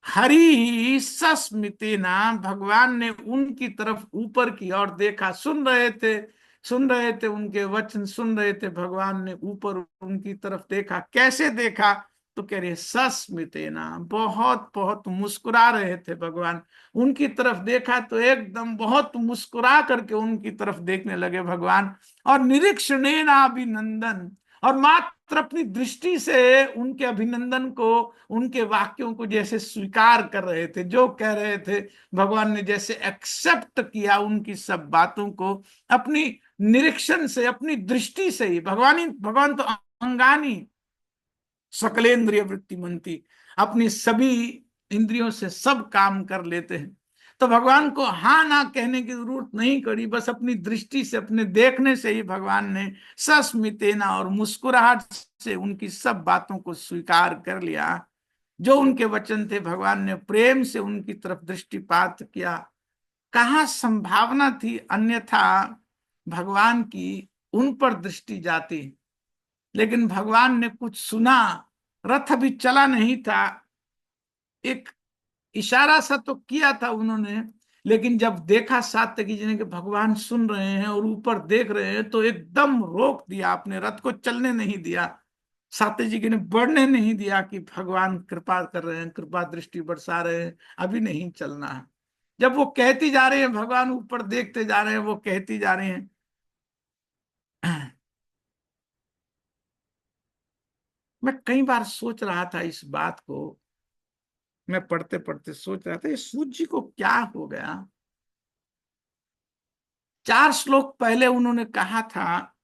हरि सस्मितेना, भगवान ने उनकी तरफ ऊपर की ओर देखा, सुन रहे थे उनके वचन सुन रहे थे, भगवान ने ऊपर उनकी तरफ देखा। कैसे देखा? तो कह रहे सस्मितेना, बहुत बहुत मुस्कुरा रहे थे भगवान। उनकी तरफ देखा तो एकदम बहुत मुस्कुरा करके उनकी तरफ देखने लगे भगवान। और निरीक्षणेना अभिनंदन, और मात्र अपनी दृष्टि से उनके अभिनंदन को, उनके वाक्यों को जैसे स्वीकार कर रहे थे, जो कह रहे थे भगवान ने जैसे एक्सेप्ट किया उनकी सब बातों को अपनी निरीक्षण से, अपनी दृष्टि से ही। भगवान तो अंगानी सकलेंद्रिय वृत्तिमंती, अपनी सभी इंद्रियों से सब काम कर लेते हैं। तो भगवान को हाँ ना कहने की जरूरत नहीं करी, बस अपनी दृष्टि से, अपने देखने से ही भगवान ने सस्मितेना और मुस्कुराहट से उनकी सब बातों को स्वीकार कर लिया। जो उनके वचन थे, भगवान ने प्रेम से उनकी तरफ दृष्टिपात किया। कहाँ संभावना थी अन्यथा भगवान की उन पर दृष्टि जाती, लेकिन भगवान ने कुछ सुना। रथ अभी चला नहीं था, एक इशारा सा तो किया था उन्होंने, लेकिन जब देखा सात्यकी जी ने कि भगवान सुन रहे हैं और ऊपर देख रहे हैं, तो एकदम रोक दिया, अपने रथ को चलने नहीं दिया। सात्य जी ने बढ़ने नहीं दिया कि भगवान कृपा कर रहे हैं, कृपा दृष्टि बरसा रहे हैं, अभी नहीं चलना है। जब वो कहती जा रहे हैं, भगवान ऊपर देखते जा रहे हैं, वो कहती जा रहे हैं। मैं कई बार सोच रहा था इस बात को, मैं पढ़ते पढ़ते सोच रहा था ये सूत जी को क्या हो गया। 4 श्लोक पहले उन्होंने कहा था,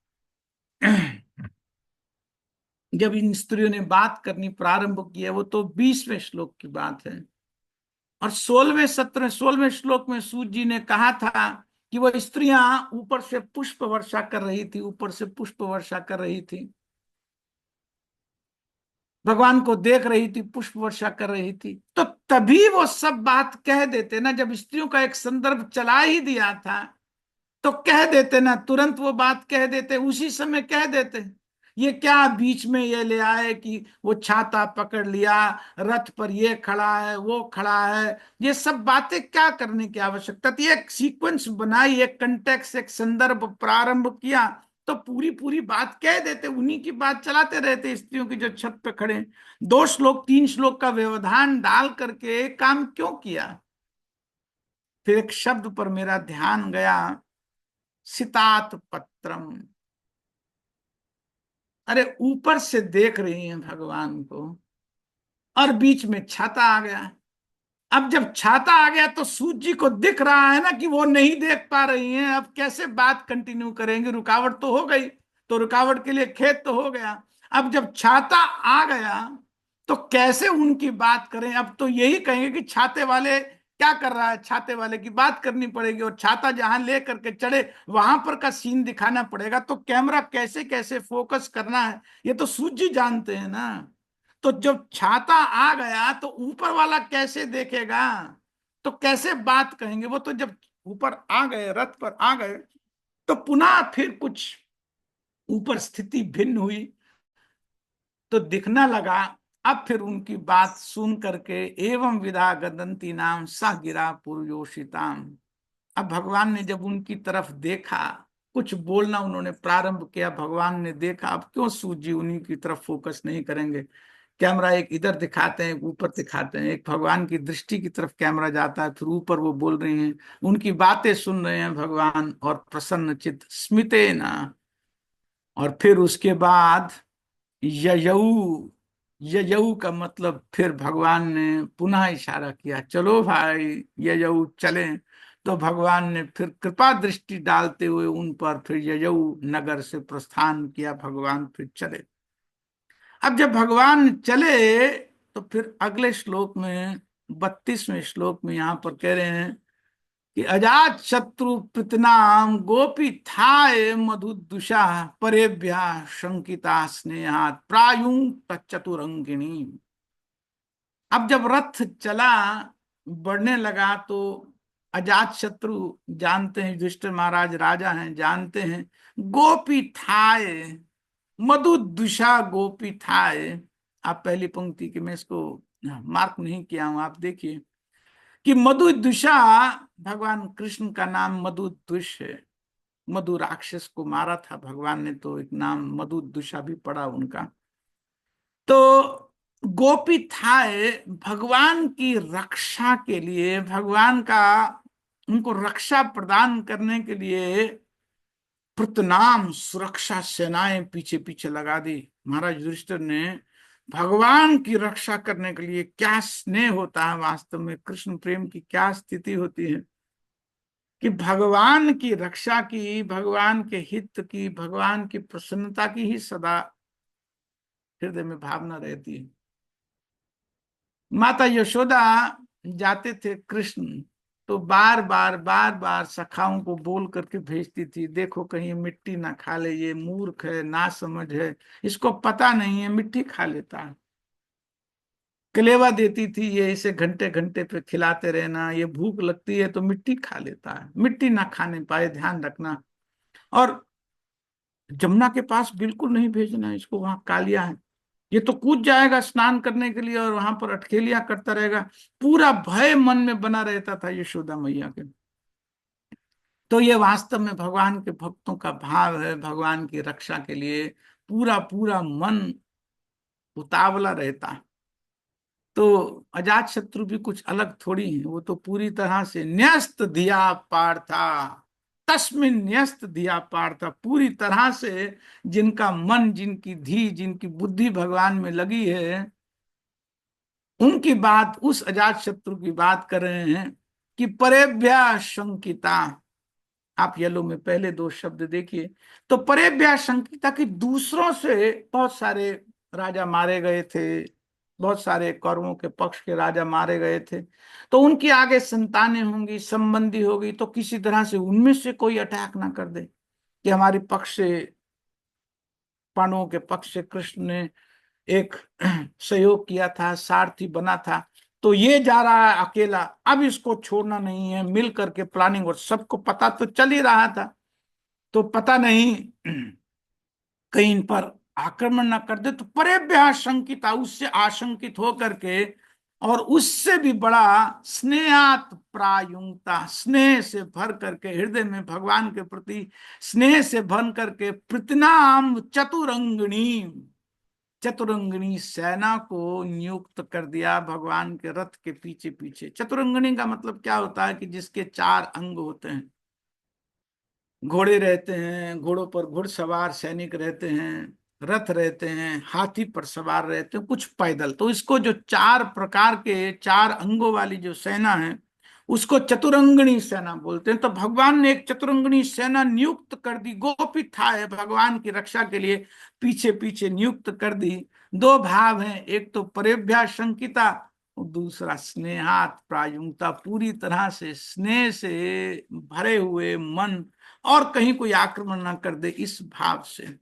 जब इन स्त्रियों ने बात करनी प्रारंभ की है, वो तो 20वें श्लोक की बात है। और 16वें श्लोक में सूत जी ने कहा था कि वो स्त्रियां ऊपर से पुष्प वर्षा कर रही थी, ऊपर से पुष्प वर्षा कर रही थी, भगवान को देख रही थी, पुष्प वर्षा कर रही थी। तो तभी वो सब बात कह देते ना, जब स्त्रियों का एक संदर्भ चला ही दिया था तो कह देते ना, तुरंत वो बात कह देते, उसी समय कह देते। ये क्या बीच में ये ले आए कि वो छाता पकड़ लिया, रथ पर ये खड़ा है, वो खड़ा है, ये सब बातें क्या करने की आवश्यकता थी? एक सीक्वेंस बनाई, एक कंटेक्स्ट, एक संदर्भ प्रारंभ किया, तो पूरी पूरी बात कह देते, उन्हीं की बात चलाते रहते स्त्रियों की जो छत पे खड़े। 2 श्लोक 3 श्लोक का व्यवधान डाल करके काम क्यों किया? फिर एक शब्द पर मेरा ध्यान गया, सितात पत्रम। अरे ऊपर से देख रही हैं भगवान को और बीच में छाता आ गया। अब जब छाता आ गया तो सूत जी को दिख रहा है ना कि वो नहीं देख पा रही हैं, अब कैसे बात कंटिन्यू करेंगे? रुकावट तो हो गई, तो रुकावट के लिए खेद तो हो गया। अब जब छाता आ गया तो कैसे उनकी बात करें? अब तो यही कहेंगे कि छाते वाले क्या कर रहा है, छाते वाले की बात करनी पड़ेगी, और छाता जहां ले करके चढ़े वहां पर का सीन दिखाना पड़ेगा। तो कैमरा कैसे कैसे फोकस करना है ये तो सूत जी जानते हैं ना। तो जब छाता आ गया तो ऊपर वाला कैसे देखेगा? तो कैसे बात कहेंगे? वो तो जब ऊपर आ गए, रथ पर आ गए, तो पुनः फिर कुछ ऊपर स्थिति भिन्न हुई, तो दिखना लगा। अब फिर उनकी बात सुन करके एवं विधा गदंती नाम सा गिरा पुरुषोषिताम। अब भगवान ने जब उनकी तरफ देखा, कुछ बोलना उन्होंने प्रारंभ किया, भगवान ने देखा, अब क्यों सूजी उन्हीं की तरफ फोकस नहीं करेंगे? कैमरा एक इधर दिखाते हैं, एक ऊपर दिखाते हैं, एक भगवान की दृष्टि की तरफ कैमरा जाता है, फिर ऊपर वो बोल रही हैं, उनकी बातें सुन रहे हैं भगवान, और प्रसन्न चित्त स्मिते ना। और फिर उसके बाद ययऊ, ययऊ का मतलब फिर भगवान ने पुनः इशारा किया, चलो भाई ययऊ चले। तो भगवान ने फिर कृपा दृष्टि डालते हुए उन पर फिर ययऊ नगर से प्रस्थान किया, भगवान फिर चले। अब जब भगवान चले तो फिर अगले श्लोक में, 32वें श्लोक में यहां पर कह रहे हैं कि अजात शत्रु पृतनाम गोपी थाय मधुदुषा परेभ्या शंकिता स्नेहात प्रायुं तच्चतुरंगिणी। अब जब रथ चला, बढ़ने लगा, तो अजात शत्रु जानते हैं, युधिष्ठिर महाराज राजा हैं, जानते हैं, गोपी थाय मधुदुषा गोपी थाय। आप पहली पंक्ति के, मैं इसको मार्क नहीं किया हूं, आप देखिए कि मधुदुषा, भगवान कृष्ण का नाम मधुदुष है। मधु राक्षस को मारा था भगवान ने, तो एक नाम मधुदुषा भी पड़ा उनका। तो गोपी थाए भगवान की रक्षा के लिए, भगवान का उनको रक्षा प्रदान करने के लिए प्रतनाम सुरक्षा सेनाएं पीछे पीछे लगा दी। महाराज युधिष्ठिर ने भगवान की रक्षा करने के लिए, क्या स्नेह होता है वास्तव में, कृष्ण प्रेम की क्या स्थिति होती है कि भगवान की रक्षा की, भगवान के हित की, भगवान की प्रसन्नता की ही सदा हृदय में भावना रहती है। माता यशोदा जाते थे कृष्ण, तो बार बार सखाओं को बोल करके भेजती थी, देखो कहीं मिट्टी ना खा ले, ये मूर्ख है, ना समझ है, इसको पता नहीं है, मिट्टी खा लेता है। कलेवा देती थी, ये इसे घंटे घंटे पे खिलाते रहना, ये भूख लगती है तो मिट्टी खा लेता है, मिट्टी ना खाने पाए ध्यान रखना। और जमुना के पास बिल्कुल नहीं भेजना, इसको वहां कालिया है, ये तो कूद जाएगा स्नान करने के लिए और वहां पर अटखेलियां करता रहेगा। पूरा भय मन में बना रहता था यशोदा मैया के। तो ये वास्तव में भगवान के भक्तों का भाव है, भगवान की रक्षा के लिए पूरा पूरा मन उतावला रहता है। तो अजात शत्रु भी कुछ अलग थोड़ी है, वो तो पूरी तरह से न्यस्त धिया पार्था, तस्मिन न्यस्त धिया पार्था, पूरी तरह से जिनका मन, जिनकी धी, जिनकी बुद्धि भगवान में लगी है, उनकी बात, उस अजात शत्रु की बात कर रहे हैं कि परेभ्या शंकिता। आप येलो में पहले दो शब्द देखिए, तो परेभ्या शंकिता की दूसरों से बहुत सारे राजा मारे गए थे, बहुत सारे कौरवों के पक्ष के राजा मारे गए थे, तो उनकी आगे संतानें होंगी, संबंधी होगी, तो किसी तरह से उनमें से कोई अटैक ना कर दे कि हमारे पक्ष से, पांडवों के पक्ष से कृष्ण ने एक सहयोग किया था, सारथी बना था, तो ये जा रहा है अकेला, अब इसको छोड़ना नहीं है, मिल करके प्लानिंग। और सबको पता तो चल ही रहा था, तो पता नहीं कहीं इन पर आक्रमण ना कर दे, तो परेभ्य आशंकिता, उससे आशंकित हो करके, और उससे भी बड़ा स्नेहात प्रायुंगता, स्नेह से भर करके, हृदय में भगवान के प्रति स्नेह से भर करके, प्रतिनाम चतुरंगिणी, चतुरंगिणी सेना को नियुक्त कर दिया भगवान के रथ के पीछे पीछे। चतुरंगिणी का मतलब क्या होता है कि जिसके चार अंग होते हैं, घोड़े रहते हैं, घोड़ों पर घुड़सवार सैनिक रहते हैं, रथ रहते हैं, हाथी पर सवार रहते हैं, कुछ पैदल। तो इसको जो चार प्रकार के, चार अंगों वाली जो सेना है, उसको चतुरंगिणी सेना बोलते हैं। तो भगवान ने एक चतुरंगिणी सेना नियुक्त कर दी, गोपी था है भगवान की रक्षा के लिए पीछे पीछे नियुक्त कर दी। दो भाव हैं, एक तो परेभ्या शंकिता, दूसरा स्नेहात प्रायुंगता, पूरी तरह से स्नेह से भरे हुए मन, और कहीं कोई आक्रमण ना कर दे, इस भाव से।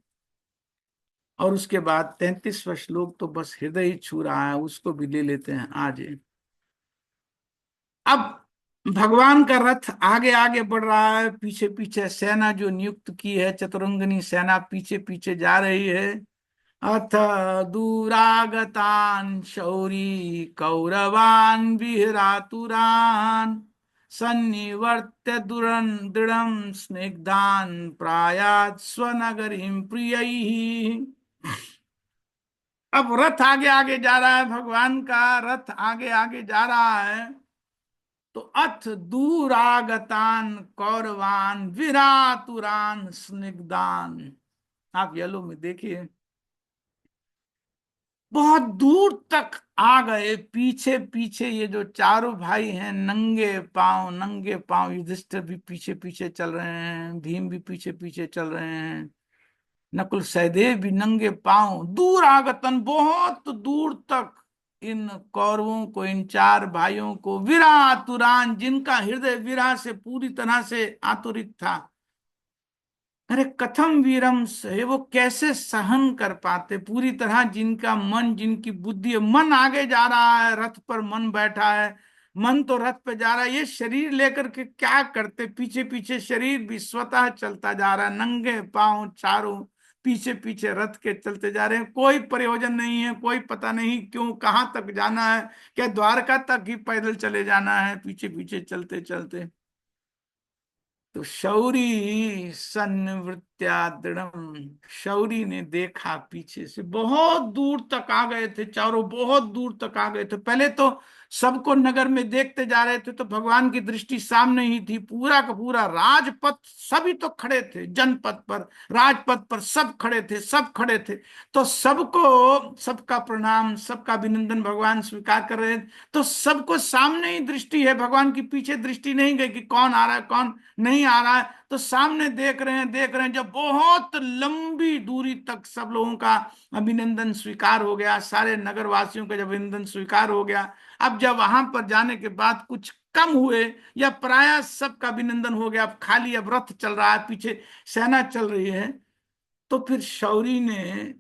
और उसके बाद 33वां श्लोक तो बस हृदय ही छू रहा है, उसको भी ले लेते हैं आज। अब भगवान का रथ आगे आगे बढ़ रहा है, पीछे पीछे सेना जो नियुक्त की है, चतुरंगिनी सेना पीछे पीछे जा रही है। अथ दूरागतान शौरी कौरवान विहरातुरान सन्निवर्त्य दृढ़ स्निग्धान प्रायात् स्वनगरीं प्रियैः। अब रथ आगे आगे जा रहा है, भगवान का रथ आगे आगे जा रहा है, तो अथ दूरागतान कौरवान विरातुरान स्निग्धान। आप येलो में देखिए, बहुत दूर तक आ गए, पीछे पीछे ये जो चारों भाई हैं, नंगे पांव, नंगे पांव, युधिष्ठिर भी पीछे पीछे चल रहे हैं, भीम भी पीछे पीछे चल रहे हैं, नकुल सहदेव भी नंगे पांव, दूर आगतन, बहुत दूर तक इन कौरवों को, इन चार भाइयों को, विरा तुरान, जिनका हृदय विरह से पूरी तरह से आतुरित था। अरे कथम वीरम से, वो कैसे सहन कर पाते, पूरी तरह जिनका मन, जिनकी बुद्धि, मन आगे जा रहा है, रथ पर मन बैठा है, मन तो रथ पे जा रहा है, ये शरीर लेकर के क्या करते, पीछे पीछे शरीर भी स्वतः चलता जा रहा है, नंगे पांव चारों पीछे पीछे रथ के चलते जा रहे हैं। कोई प्रयोजन नहीं है, कोई पता नहीं क्यों कहाँ तक जाना है, क्या द्वारका तक ही पैदल चले जाना है, पीछे पीछे चलते चलते। तो शौरी सन्निवृत्त्या दृढ़म, शौरी ने देखा पीछे से, बहुत दूर तक आ गए थे, चारों बहुत दूर तक आ गए थे। पहले तो सबको नगर में देखते जा रहे थे तो भगवान की दृष्टि सामने ही थी, पूरा का पूरा राजपथ सभी तो खड़े थे, जनपथ पर राजपथ पर सब खड़े थे, सब खड़े थे। तो सबको सबका प्रणाम, सबका अभिनंदन भगवान स्वीकार कर रहे हैं। तो सबको सामने ही दृष्टि है, भगवान की पीछे दृष्टि नहीं गई कि कौन आ रहा है कौन नहीं आ रहा है। तो सामने देख रहे हैं, देख रहे हैं, जब बहुत लंबी दूरी तक सब लोगों का अभिनंदन स्वीकार हो गया, सारे नगर वासियों का जब अभिनंदन स्वीकार हो गया, अब जब वहां पर जाने के बाद कुछ कम हुए या प्राय सबका अभिनंदन हो गया, अब खाली अब रथ चल रहा है, पीछे सेना चल रही है, तो फिर शौरी ने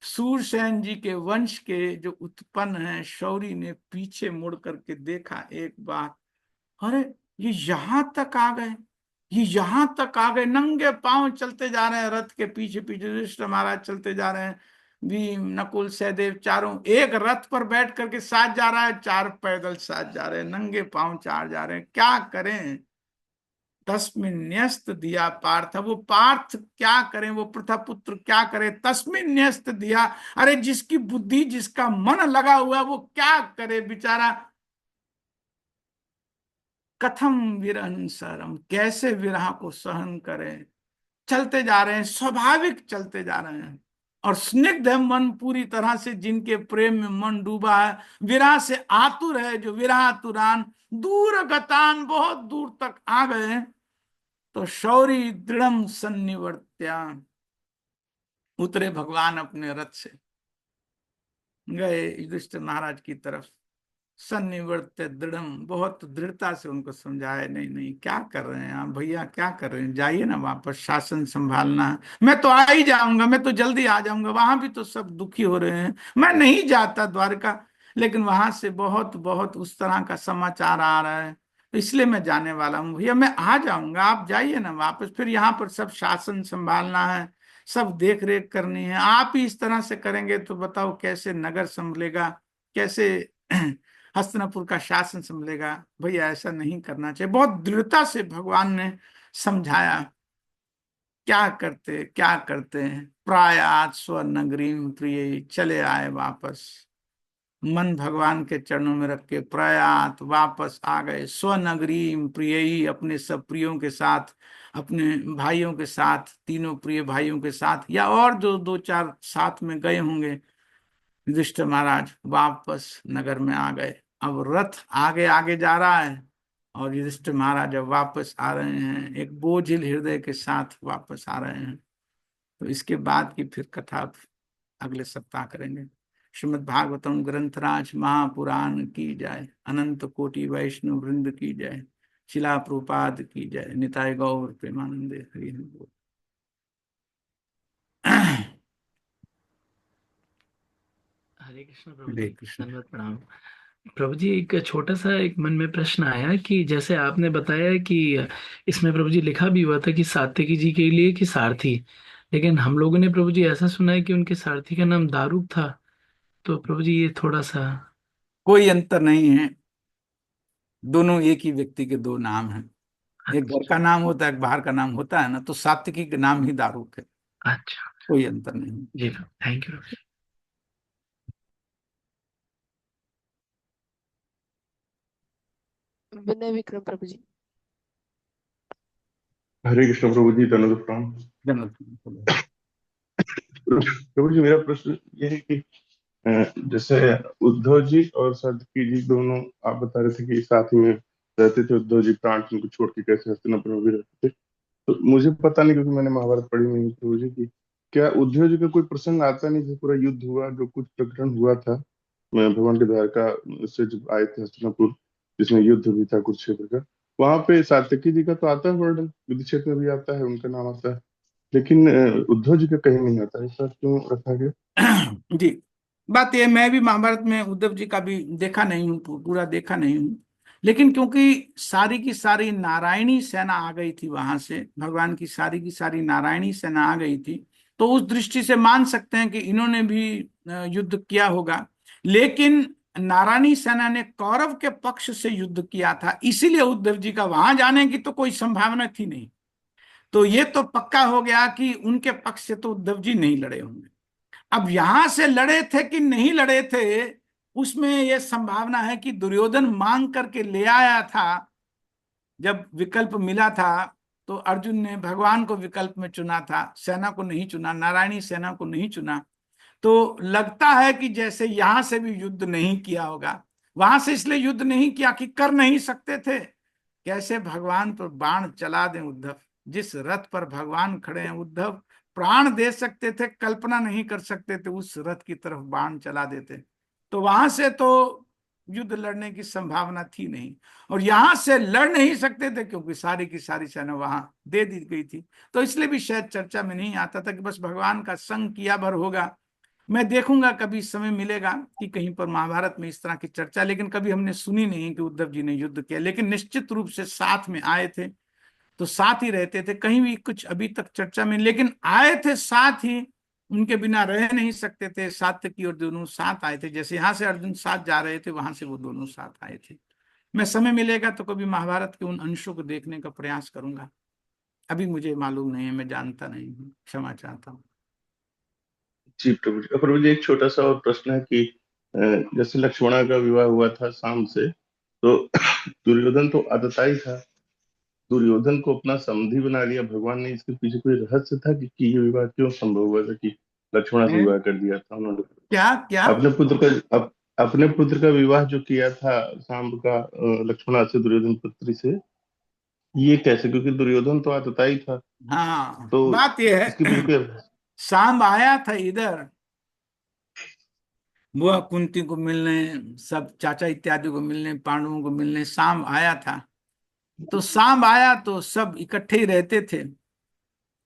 सूरसेन जी के वंश के जो उत्पन्न है, शौरी ने पीछे मुड़ करके देखा एक बार, अरे ये यहां तक आ गए, ये यहां तक आ गए, नंगे पांव चलते जा रहे हैं, रथ के पीछे पीछे युधिष्ठिर महाराज चलते जा रहे हैं, भीम नकुल सहदेव चारों एक रथ पर बैठ करके साथ जा रहा है, चार पैदल साथ जा रहे हैं, नंगे पांव चार जा रहे हैं, क्या करें। तस्मिन न्यस्त दिया पार्थ, वो पार्थ क्या करें, वो प्रथापुत्र क्या करे, तस्मिन न्यस्त दिया, अरे जिसकी बुद्धि जिसका मन लगा हुआ वो क्या करे बेचारा। कथम विरहन सरम, कैसे विरह को सहन करें। चलते जा रहे हैं, स्वाभाविक चलते जा रहे हैं, और स्निग्ध है मन पूरी तरह से, जिनके प्रेम में मन डूबा है, विरह से आतुर है, जो विरह तुरान दूर गतान, बहुत दूर तक आ गए। तो शौरी दृढ़ सन्निवर्त्या, उतरे भगवान अपने रथ से, गए युधिष्ठिर महाराज की तरफ, सन्निवर्त्य दृढ़, बहुत दृढ़ता से उनको समझाया, नहीं नहीं क्या कर रहे हैं आप भैया, क्या कर रहे हैं, जाइए ना वापस, शासन संभालना है, मैं तो आ ही जाऊंगा, मैं तो जल्दी आ जाऊंगा, वहां भी तो सब दुखी हो रहे हैं, मैं नहीं जाता द्वारका, लेकिन वहां से बहुत बहुत उस तरह का समाचार आ रहा है, तो इसलिए मैं जाने वाला हूँ भैया, मैं आ जाऊंगा, आप जाइए ना वापस, फिर यहाँ पर सब शासन संभालना है, सब देख रेख करनी है, आप ही इस तरह से करेंगे तो बताओ कैसे नगर संभलेगा, कैसे हस्तिनापुर का शासन संभलेगा। भैया ऐसा नहीं करना चाहिए, बहुत दृढ़ता से भगवान ने समझाया। क्या करते क्या करते हैं, प्रायात स्वनगरीम प्रिय, चले आए वापस, मन भगवान के चरणों में रख के प्रयात वापस आ गए, स्वनगरीम प्रिय, अपने सब प्रियों के साथ, अपने भाइयों के साथ, तीनों प्रिय भाइयों के साथ, या और जो दो चार साथ में गए होंगे, युधिष्ठिर महाराज वापस नगर में आ गए। अब रथ आगे आगे जा रहा है, और युधिष्ठिर महाराज अब वापस आ रहे हैं, एक बोझिल हृदय के साथ वापस आ रहे हैं। तो इसके बाद की फिर कथा अगले सप्ताह करेंगे। श्रीमद् भागवतम ग्रंथराज महापुराण की जय, अनंत कोटि वैष्णव वृंद की जय, शिला प्रभुपाद की जय, निताय गौर प्रेमानंदे, हरि हरि बोल। हरे कृष्ण प्रभु हरे जी, कृष्ण। धन्यवाद, प्रणाम। प्रभु जी, एक छोटा सा एक मन में प्रश्न आया कि जैसे आपने बताया कि इसमें प्रभु जी लिखा भी हुआ था कि सात्यकी जी के लिए कि सारथी, लेकिन हम लोगों ने प्रभु जी ऐसा सुना है कि उनके सारथी का नाम दारूक था। तो प्रभु जी ये थोड़ा सा। कोई अंतर नहीं है, दोनों एक ही व्यक्ति के दो नाम हैं। एक घर का नाम होता है, एक बाहर का नाम होता है ना, तो सात्विकी का नाम ही दारूक है, अच्छा। कोई अंतर नहीं। जी प्रभु, थैंक यू। विनय विक्रम प्रभु जी। हरे कृष्ण प्रभु जी, धन्यवाद प्रणाम। धन्यवाद। प्रभु जी, मेरा प्रश्न ये है कि जैसे उद्धव जी और सात्विकी जी दोनों, आप बता रहे थे कि साथ ही में रहते थे, उद्धव जी प्राण उनको छोड़ के कैसे हस्तिनापुर में भी रहते थे, तो मुझे पता नहीं क्योंकि मैंने महाभारत पढ़ी नहीं है प्रभु जी की, क्या उद्धव जी का कोई प्रसंग आता नहीं जब पूरा युद्ध हुआ, जो कुछ प्रकरण हुआ था भगवान के द्वारका से जब आए थे हस्तिनापुर, जिसमें युद्ध भी था कुरुक्षेत्र का, वहां पे सात्यकी जी का तो आता है वर्णन, युद्ध क्षेत्र में भी आता है, उनका नाम आता है, लेकिन उद्धव जी का कहीं नहीं आता है, ऐसा क्यों रखा गया? जी, बात यह, मैं भी महाभारत में उद्धव जी का भी देखा नहीं हूँ, पूरा देखा नहीं हूँ, लेकिन क्योंकि सारी की सारी नारायणी सेना आ गई थी वहां से, भगवान की सारी नारायणी सेना आ गई थी, तो उस दृष्टि से मान सकते हैं कि इन्होंने भी युद्ध किया होगा। लेकिन नारायणी सेना ने कौरव के पक्ष से युद्ध किया था, इसीलिए उद्धव जी का वहां जाने की तो कोई संभावना थी नहीं। तो ये तो पक्का हो गया कि उनके पक्ष से तो उद्धव जी नहीं लड़े होंगे। अब यहां से लड़े थे कि नहीं लड़े थे, उसमें यह संभावना है कि दुर्योधन मांग करके ले आया था। जब विकल्प मिला था तो अर्जुन ने भगवान को विकल्प में चुना था, सेना को नहीं चुना, नारायणी सेना को नहीं चुना। तो लगता है कि जैसे यहां से भी युद्ध नहीं किया होगा। वहां से इसलिए युद्ध नहीं किया कि कर नहीं सकते थे। कैसे भगवान पर बाण चला दें उद्धव, जिस रथ पर भगवान खड़े हैं उद्धव प्राण दे सकते थे, कल्पना नहीं कर सकते थे उस रथ की तरफ बाण चला देते। तो वहां से तो युद्ध लड़ने की संभावना थी नहीं, और यहां से लड़ नहीं सकते थे क्योंकि सारी की सारी सेना वहां दे दी गई थी। तो इसलिए भी शायद चर्चा में नहीं आता था कि बस भगवान का संग किया भर होगा। मैं देखूंगा कभी समय मिलेगा कि कहीं पर महाभारत में इस तरह की चर्चा, लेकिन कभी हमने सुनी नहीं कि उद्धव जी ने युद्ध किया। लेकिन निश्चित रूप से साथ में आए थे, तो साथ ही रहते थे, कहीं भी कुछ अभी तक चर्चा में, लेकिन आए थे साथ ही, उनके बिना रह नहीं सकते थे। सात्यकी और दोनों साथ आए थे, जैसे यहाँ से अर्जुन साथ जा रहे थे वहां से वो दोनों साथ आए थे। मैं समय मिलेगा तो कभी महाभारत के उन अंशों को देखने का प्रयास करूंगा। अभी मुझे मालूम नहीं है, मैं जानता नहीं हूँ, क्षमा चाहता हूँ। जी प्रभु जी। प्रभु जी, एक छोटा सा और प्रश्न है कि जैसे लक्ष्मणा का विवाह हुआ था शाम से, तो दुर्योधन तो आतताई था। दुर्योधन को अपना समधी बना लिया भगवान ने, इसके पीछे कोई रहस्य था कि ये विवाह क्यों संभव हुआ था कि लक्ष्मणा से हैं? विवाह कर दिया था उन्होंने? क्या क्या? अपने पुत्र का अपने पुत्र का विवाह जो किया था शाम का लक्ष्मणा से, दुर्योधन पुत्री से, ये कैसे? क्योंकि दुर्योधन तो आतताई था। हाँ, तो बात यह इसके पीछे है, कोई सांब आया था इधर, वह कुंती को मिलने, सब चाचा इत्यादि को मिलने, पांडवों को मिलने सांब आया था। तो सांब आया तो सब इकट्ठे ही रहते थे।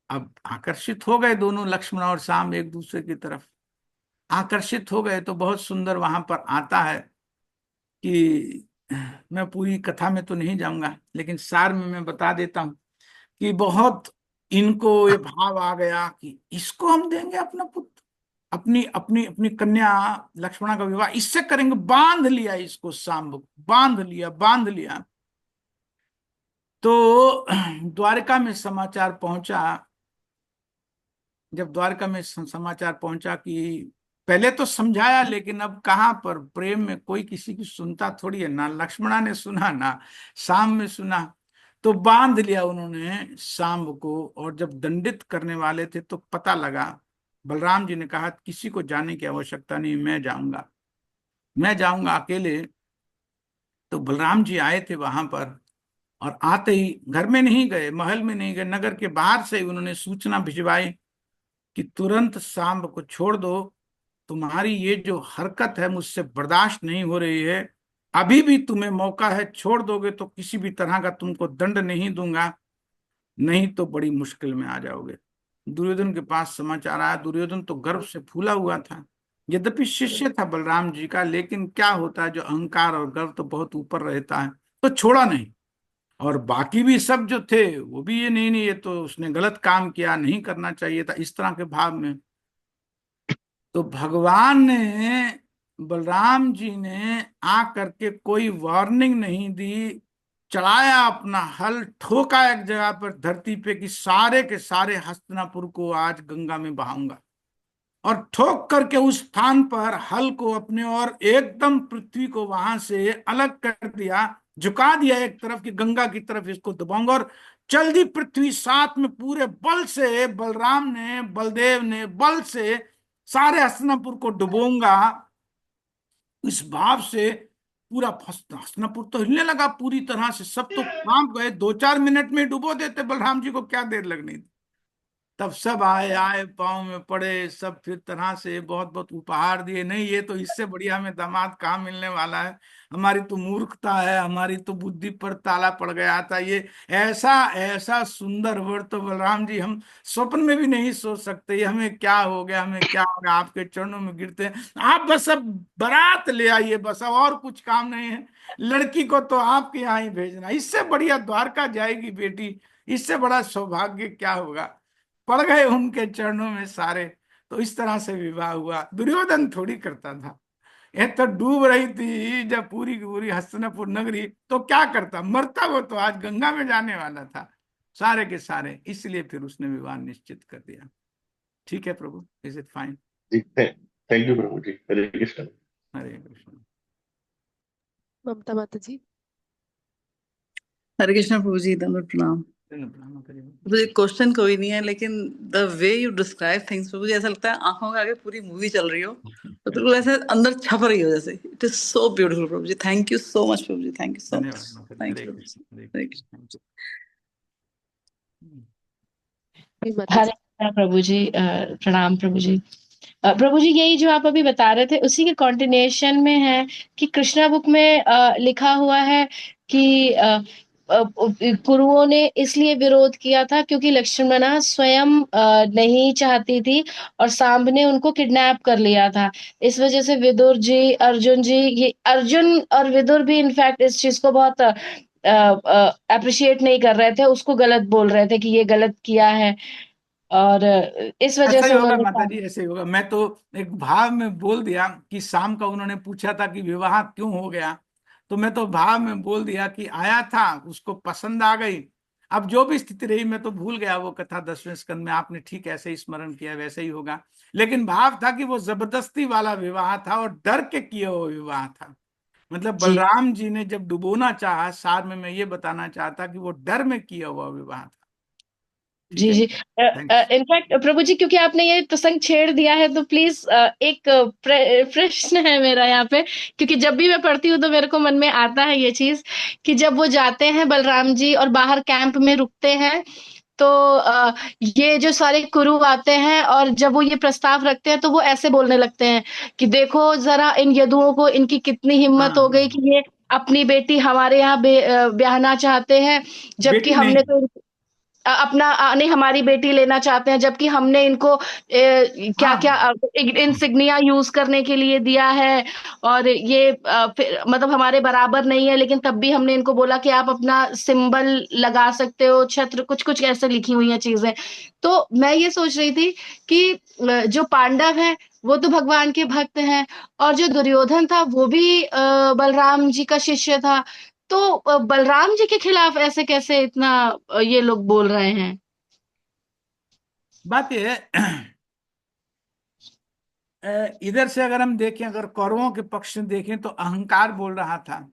अब आकर्षित हो गए दोनों, लक्ष्मण और सांब एक दूसरे की तरफ आकर्षित हो गए। तो बहुत सुंदर वहां पर आता है कि, मैं पूरी कथा में तो नहीं जाऊंगा लेकिन सार में मैं बता देता हूं कि बहुत इनको ये भाव आ गया कि इसको हम देंगे अपना पुत्र, अपनी अपनी अपनी कन्या लक्ष्मणा का विवाह इससे करेंगे। बांध लिया इसको, सांब को बांध लिया, बांध लिया। तो द्वारका में समाचार पहुंचा। जब द्वारका में समाचार पहुंचा कि, पहले तो समझाया लेकिन अब कहाँ पर, प्रेम में कोई किसी की सुनता थोड़ी है, ना लक्ष्मणा ने सुना ना सांब में सुना। तो बांध लिया उन्होंने सांब को, और जब दंडित करने वाले थे तो पता लगा, बलराम जी ने कहा किसी को जाने की आवश्यकता नहीं, मैं जाऊंगा, मैं जाऊंगा अकेले। तो बलराम जी आए थे वहां पर, और आते ही घर में नहीं गए, महल में नहीं गए, नगर के बाहर से ही उन्होंने सूचना भिजवाई कि तुरंत सांब को छोड़ दो, तुम्हारी ये जो हरकत है मुझसे बर्दाश्त नहीं हो रही है। अभी भी तुम्हें मौका है, छोड़ दोगे तो किसी भी तरह का तुमको दंड नहीं दूंगा, नहीं तो बड़ी मुश्किल में आ जाओगे। दुर्योधन के पास समाचार आया। दुर्योधन तो गर्व से फूला हुआ था, यद्यपि शिष्य था बलराम जी का, लेकिन क्या होता है जो अहंकार और गर्व तो बहुत ऊपर रहता है, तो छोड़ा नहीं। और बाकी भी सब जो थे वो भी ये नहीं नहीं ये तो उसने गलत काम किया, नहीं करना चाहिए था, इस तरह के भाव में। तो भगवान ने, बलराम जी ने आ करके कोई वार्निंग नहीं दी, चढ़ाया अपना हल, ठोका एक जगह पर धरती पे कि सारे के सारे हस्तिनापुर को आज गंगा में बहाऊंगा। और ठोक करके उस स्थान पर हल को अपने और एकदम पृथ्वी को वहां से अलग कर दिया, झुका दिया एक तरफ कि गंगा की तरफ इसको दबाऊंगा। और चल दी पृथ्वी साथ में, पूरे बल से बलराम ने, बलदेव ने बल से सारे हस्तिनापुर को डुबोऊंगा, इस भाव से। पूरा हस्तिनापुर तो हिलने लगा पूरी तरह से, सब तो कांप गए। 2-4 मिनट में डुबो देते बलराम जी को, क्या देर लगनी थी। तब सब आए आए पांव में पड़े, सब फिर तरह से बहुत बहुत उपहार दिए। नहीं, ये तो इससे बढ़िया हमें दामाद कहाँ मिलने वाला है, हमारी तो मूर्खता है, हमारी तो बुद्धि पर ताला पड़ गया था। ये ऐसा ऐसा सुंदर वर तो बलराम जी हम स्वप्न में भी नहीं सोच सकते। ये हमें क्या हो गया, हमें क्या हो गया, आपके चरणों में गिरते हैं। आप बस अब बारात ले आइए, बस अब और कुछ काम नहीं है। लड़की को तो आपके यहाँ ही भेजना, इससे बढ़िया द्वारका जाएगी बेटी, इससे बड़ा सौभाग्य क्या होगा। पड़ गए उनके चरणों में सारे। तो इस तरह से विवाह हुआ। दुर्योधन थोड़ी करता था, ये तो डूब रही थी जब पूरी की पूरी हस्तिनापुर नगरी, तो क्या करता, मरता वो तो आज गंगा में जाने वाला था सारे के सारे। इसलिए फिर उसने विवाह निश्चित कर दिया। ठीक है प्रभु, इज इट फाइन? जी, थैंक यू प्रभु जी। हरे कृष्ण। हरे कृष्ण। ममता माता जी। हरे कृष्णा प्रभु जी, दंडवत प्रणाम। प्रणाम करिए। प्रभु जी, क्वेश्चन कोई नहीं है, लेकिन the way you describe things प्रभु जी, ऐसा लगता है आंखों के आगे पूरी मूवी चल रही हो, तो बिल्कुल ऐसे अंदर छप रही हो जैसे। इट इज सो ब्यूटीफुल प्रभु जी। थैंक यू सो मच प्रभु जी, थैंक यू सो मच। धन्यवाद। Thank Hare you Krishna, Hare Hare Krishna. कृष्ण। माता हरे जी। कृष्णा प्रभु जी, प्रणाम प्रभु जी। प्रभु जी, यही जो आप अभी बता रहे थे उसी के कंटिन्यूएशन में है कि कृष्णा बुक में लिखा हुआ है कि कुरुओं ने इसलिए विरोध किया था क्योंकि लक्ष्मणा स्वयं नहीं चाहती थी और सांब ने उनको किडनैप कर लिया था। इस वजह से विदुर जी, अर्जुन जी, ये अर्जुन और विदुर भी इनफैक्ट इस चीज को बहुत अप्रिशिएट नहीं कर रहे थे, उसको गलत बोल रहे थे कि ये गलत किया है, और इस वजह ऐसा से ही होगा उन्होंने माता जी, ऐसे ही होगा। मैं तो एक भाव में बोल दिया कि शाम का उन्होंने पूछा था कि विवाह क्यों हो गया, तो मैं तो भाव में बोल दिया कि आया था, उसको पसंद आ गई। अब जो भी स्थिति रही मैं तो भूल गया वो कथा 10वें स्कंद में, आपने ठीक ऐसे ही स्मरण किया, वैसे ही होगा। लेकिन भाव था कि वो जबरदस्ती वाला विवाह था और डर के किए हुए विवाह था। मतलब जी बलराम जी ने जब डुबोना चाहा, सार में मैं ये बताना चाहता कि वो डर में किया हुआ विवाह था। ठीक जी है, जी। थैंक्स। इनफैक्ट प्रभु जी, क्योंकि आपने ये प्रसंग छेड़ दिया है तो प्लीज एक प्रश्न है मेरा यहाँ पे, क्योंकि जब भी मैं पढ़ती हूँ तो मेरे को मन में आता है ये चीज कि जब वो जाते हैं बलराम जी और बाहर कैंप में रुकते हैं, तो ये जो सारे कुरु आते हैं और जब वो ये प्रस्ताव रखते हैं तो वो ऐसे बोलने लगते हैं कि देखो जरा इन यदुओं को, इनकी कितनी हाँ हिम्मत हो हाँ गई हाँ। कि ये अपनी बेटी हमारे यहाँ ब्याहना चाहते हैं, जबकि बेटी नहीं, हमने तो अपना नहीं, हमारी बेटी लेना चाहते हैं, जबकि हमने इनको क्या हाँ क्या इंसिग्निया यूज करने के लिए दिया है, और ये मतलब हमारे बराबर नहीं है, लेकिन तब भी हमने इनको बोला कि आप अपना सिंबल लगा सकते हो, छत्र, कुछ कुछ ऐसे लिखी हुई हैं चीजें। तो मैं ये सोच रही थी कि जो पांडव है वो तो भगवान के भक्त हैं, और जो दुर्योधन था वो भी बलराम जी का शिष्य था, तो बलराम जी के खिलाफ ऐसे कैसे इतना ये लोग बोल रहे हैं? बात ये है इधर से अगर हम देखें, अगर कौरवों के पक्ष में देखें तो अहंकार बोल रहा था,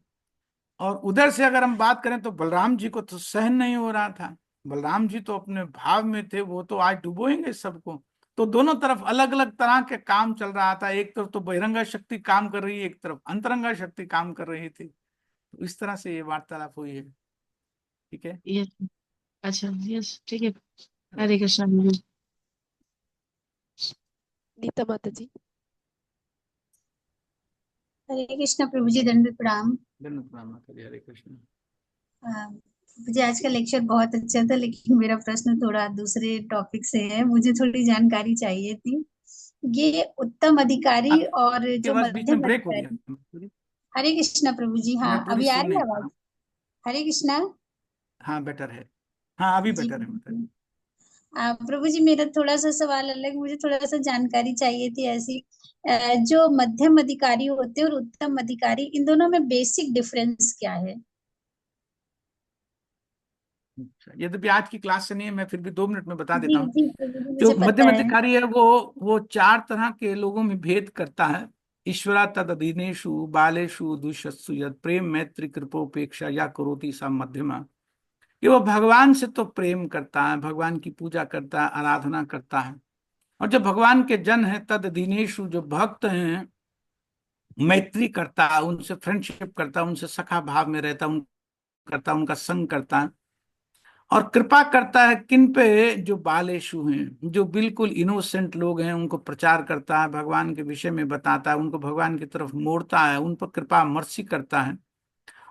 और उधर से अगर हम बात करें तो बलराम जी को तो सहन नहीं हो रहा था। बलराम जी तो अपने भाव में थे, वो तो आज डुबोएंगे सबको। तो दोनों तरफ अलग अलग तरह के काम चल रहा था, एक तरफ तो बहिरंगा शक्ति काम कर रही है, एक तरफ अंतरंगा शक्ति काम कर रही थी। तो इस तरह से ये वार्तालाप हुई है। ठीक है। यस। अच्छा, यस, ठीक है। हरे कृष्णा जी। नीता माता जी। हरे कृष्णा प्रभु जी, दंडवत प्रणाम। धन्यवाद प्रणाम करिए। हरे कृष्ण। मुझे आज का लेक्चर बहुत अच्छा था, लेकिन मेरा प्रश्न थोड़ा दूसरे टॉपिक से है। मुझे थोड़ी जानकारी चाहिए थी। ये उत्तम अधिकारी और आपकी जो आवाज बीच में मध्यम ब्रेक हो रही अधिकारी। है। हरे कृष्णा प्रभु जी। हाँ, मैं पूरी अभी आ सुन रही है नहीं पा आवाज? रहा। हरे कृष्णा हाँ बेटर है। हाँ अभी जी। बेटर है मतलब। प्रभु जी, मेरा थोड़ा सा सवाल अलग, मुझे थोड़ा सा जानकारी चाहिए थी ऐसी। जो मध्यम अधिकारी होते हैं और उत्तम अधिकारी, इन दोनों में बेसिक डिफरेंस क्या है? अच्छा, यद्यपि आज की क्लास से नहीं है, मैं फिर भी 2 मिनट में बता जी देता हूँ। जी प्रभु जी, जो मुझे पता मध्यम है। अधिकारी है वो 4 तरह के लोगों में भेद करता है। ईश्वरा तदधीनेषु बालेषु दुष्यत्सु यद प्रेम मैत्री कृपोपेक्षा या करोति सा मध्यमा। कि वो भगवान से तो प्रेम करता है, भगवान की पूजा करता है, आराधना करता है। और जो भगवान के जन है तदधीनेषु, जो भक्त हैं, मैत्री करता है, उनसे फ्रेंडशिप करता है, उनसे सखा भाव में रहता है, करता है, उनका संग करता है। और कृपा करता है किन पे? जो बालेशु हैं, जो बिल्कुल इनोसेंट लोग हैं, उनको प्रचार करता है, भगवान के विषय में बताता है, उनको भगवान की तरफ मोड़ता है, उन पर कृपा मर्सी करता है।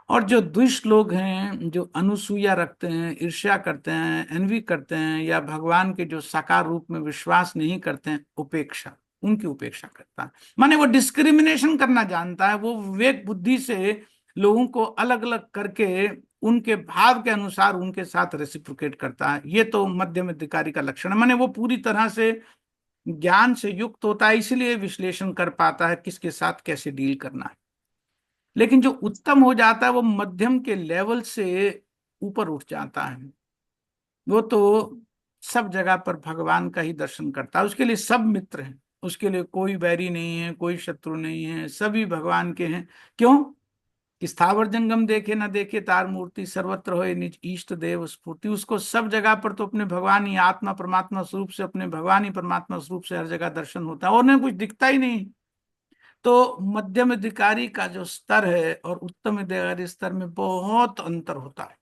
और जो दुष्ट लोग हैं, जो अनुसूया रखते हैं, ईर्ष्या करते हैं, एनवी करते हैं, या भगवान के जो साकार रूप में विश्वास नहीं करते हैं, उपेक्षा, उनकी उपेक्षा करता है। माने वो डिस्क्रिमिनेशन करना जानता है, वो विवेक बुद्धि से लोगों को अलग अलग करके उनके भाव के अनुसार उनके साथ रेसिप्रोकेट करता है। ये तो मध्यम अधिकारी का लक्षण है, माने वो पूरी तरह से ज्ञान से युक्त होता है, इसलिए विश्लेषण कर पाता है किसके साथ कैसे डील करना है। लेकिन जो उत्तम हो जाता है वो मध्यम के लेवल से ऊपर उठ जाता है, वो तो सब जगह पर भगवान का ही दर्शन करता है, उसके लिए सब मित्र हैं, उसके लिए कोई बैरी नहीं है, कोई शत्रु नहीं है, सभी भगवान के हैं। क्यों कि स्थावर जंगम देखे ना देखे तार मूर्ति, सर्वत्र होए निज इष्ट देव स्फूर्ति। उसको सब जगह पर तो अपने भगवान ही आत्मा परमात्मा स्वरूप से, अपने भगवान ही परमात्मा स्वरूप से हर जगह दर्शन होता है और उन्हें कुछ दिखता ही नहीं। तो मध्यम अधिकारी का जो स्तर है और उत्तम अधिकारी स्तर में बहुत अंतर होता है।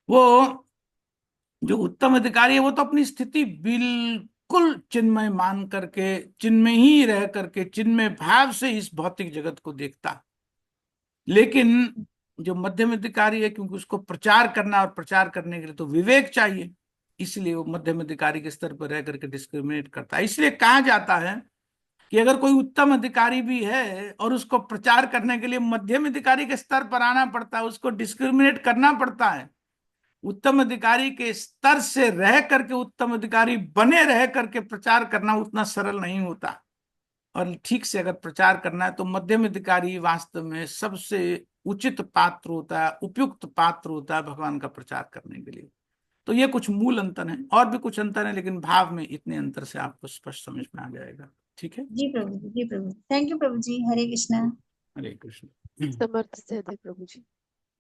वो जो उत्तम अधिकारी है वो तो अपनी स्थिति बिल्कुल चिन्मय मान करके, चिन्मय ही रह करके, चिन्मय भाव से इस भौतिक जगत को देखता है। लेकिन जो मध्यम अधिकारी है, क्योंकि उसको प्रचार करना और प्रचार करने के लिए तो विवेक चाहिए, इसलिए वो मध्यम अधिकारी के स्तर पर रह करके डिस्क्रिमिनेट करता है। इसलिए कहा जाता है कि अगर कोई उत्तम अधिकारी भी है और उसको प्रचार करने के लिए मध्यम अधिकारी के स्तर पर आना पड़ता है, उसको डिस्क्रिमिनेट करना पड़ता है। उत्तम अधिकारी के स्तर से रह करके उत्तम अधिकारी बने रह करके प्रचार करना उतना सरल नहीं होता। और ठीक से अगर प्रचार करना है तो मध्यम अधिकारी वास्तव में सबसे उचित पात्र होता है, उपयुक्त पात्र होता है भगवान का प्रचार करने के लिए। तो ये कुछ मूल अंतर है, और भी कुछ अंतर है, लेकिन भाव में इतने अंतर से आपको स्पष्ट समझ में आ जाएगा। ठीक है जी प्रभु जी, जी प्रभु, थैंक यू प्रभु जी। हरे कृष्णा। हरे कृष्ण। समर्थ से थे प्रभु जी।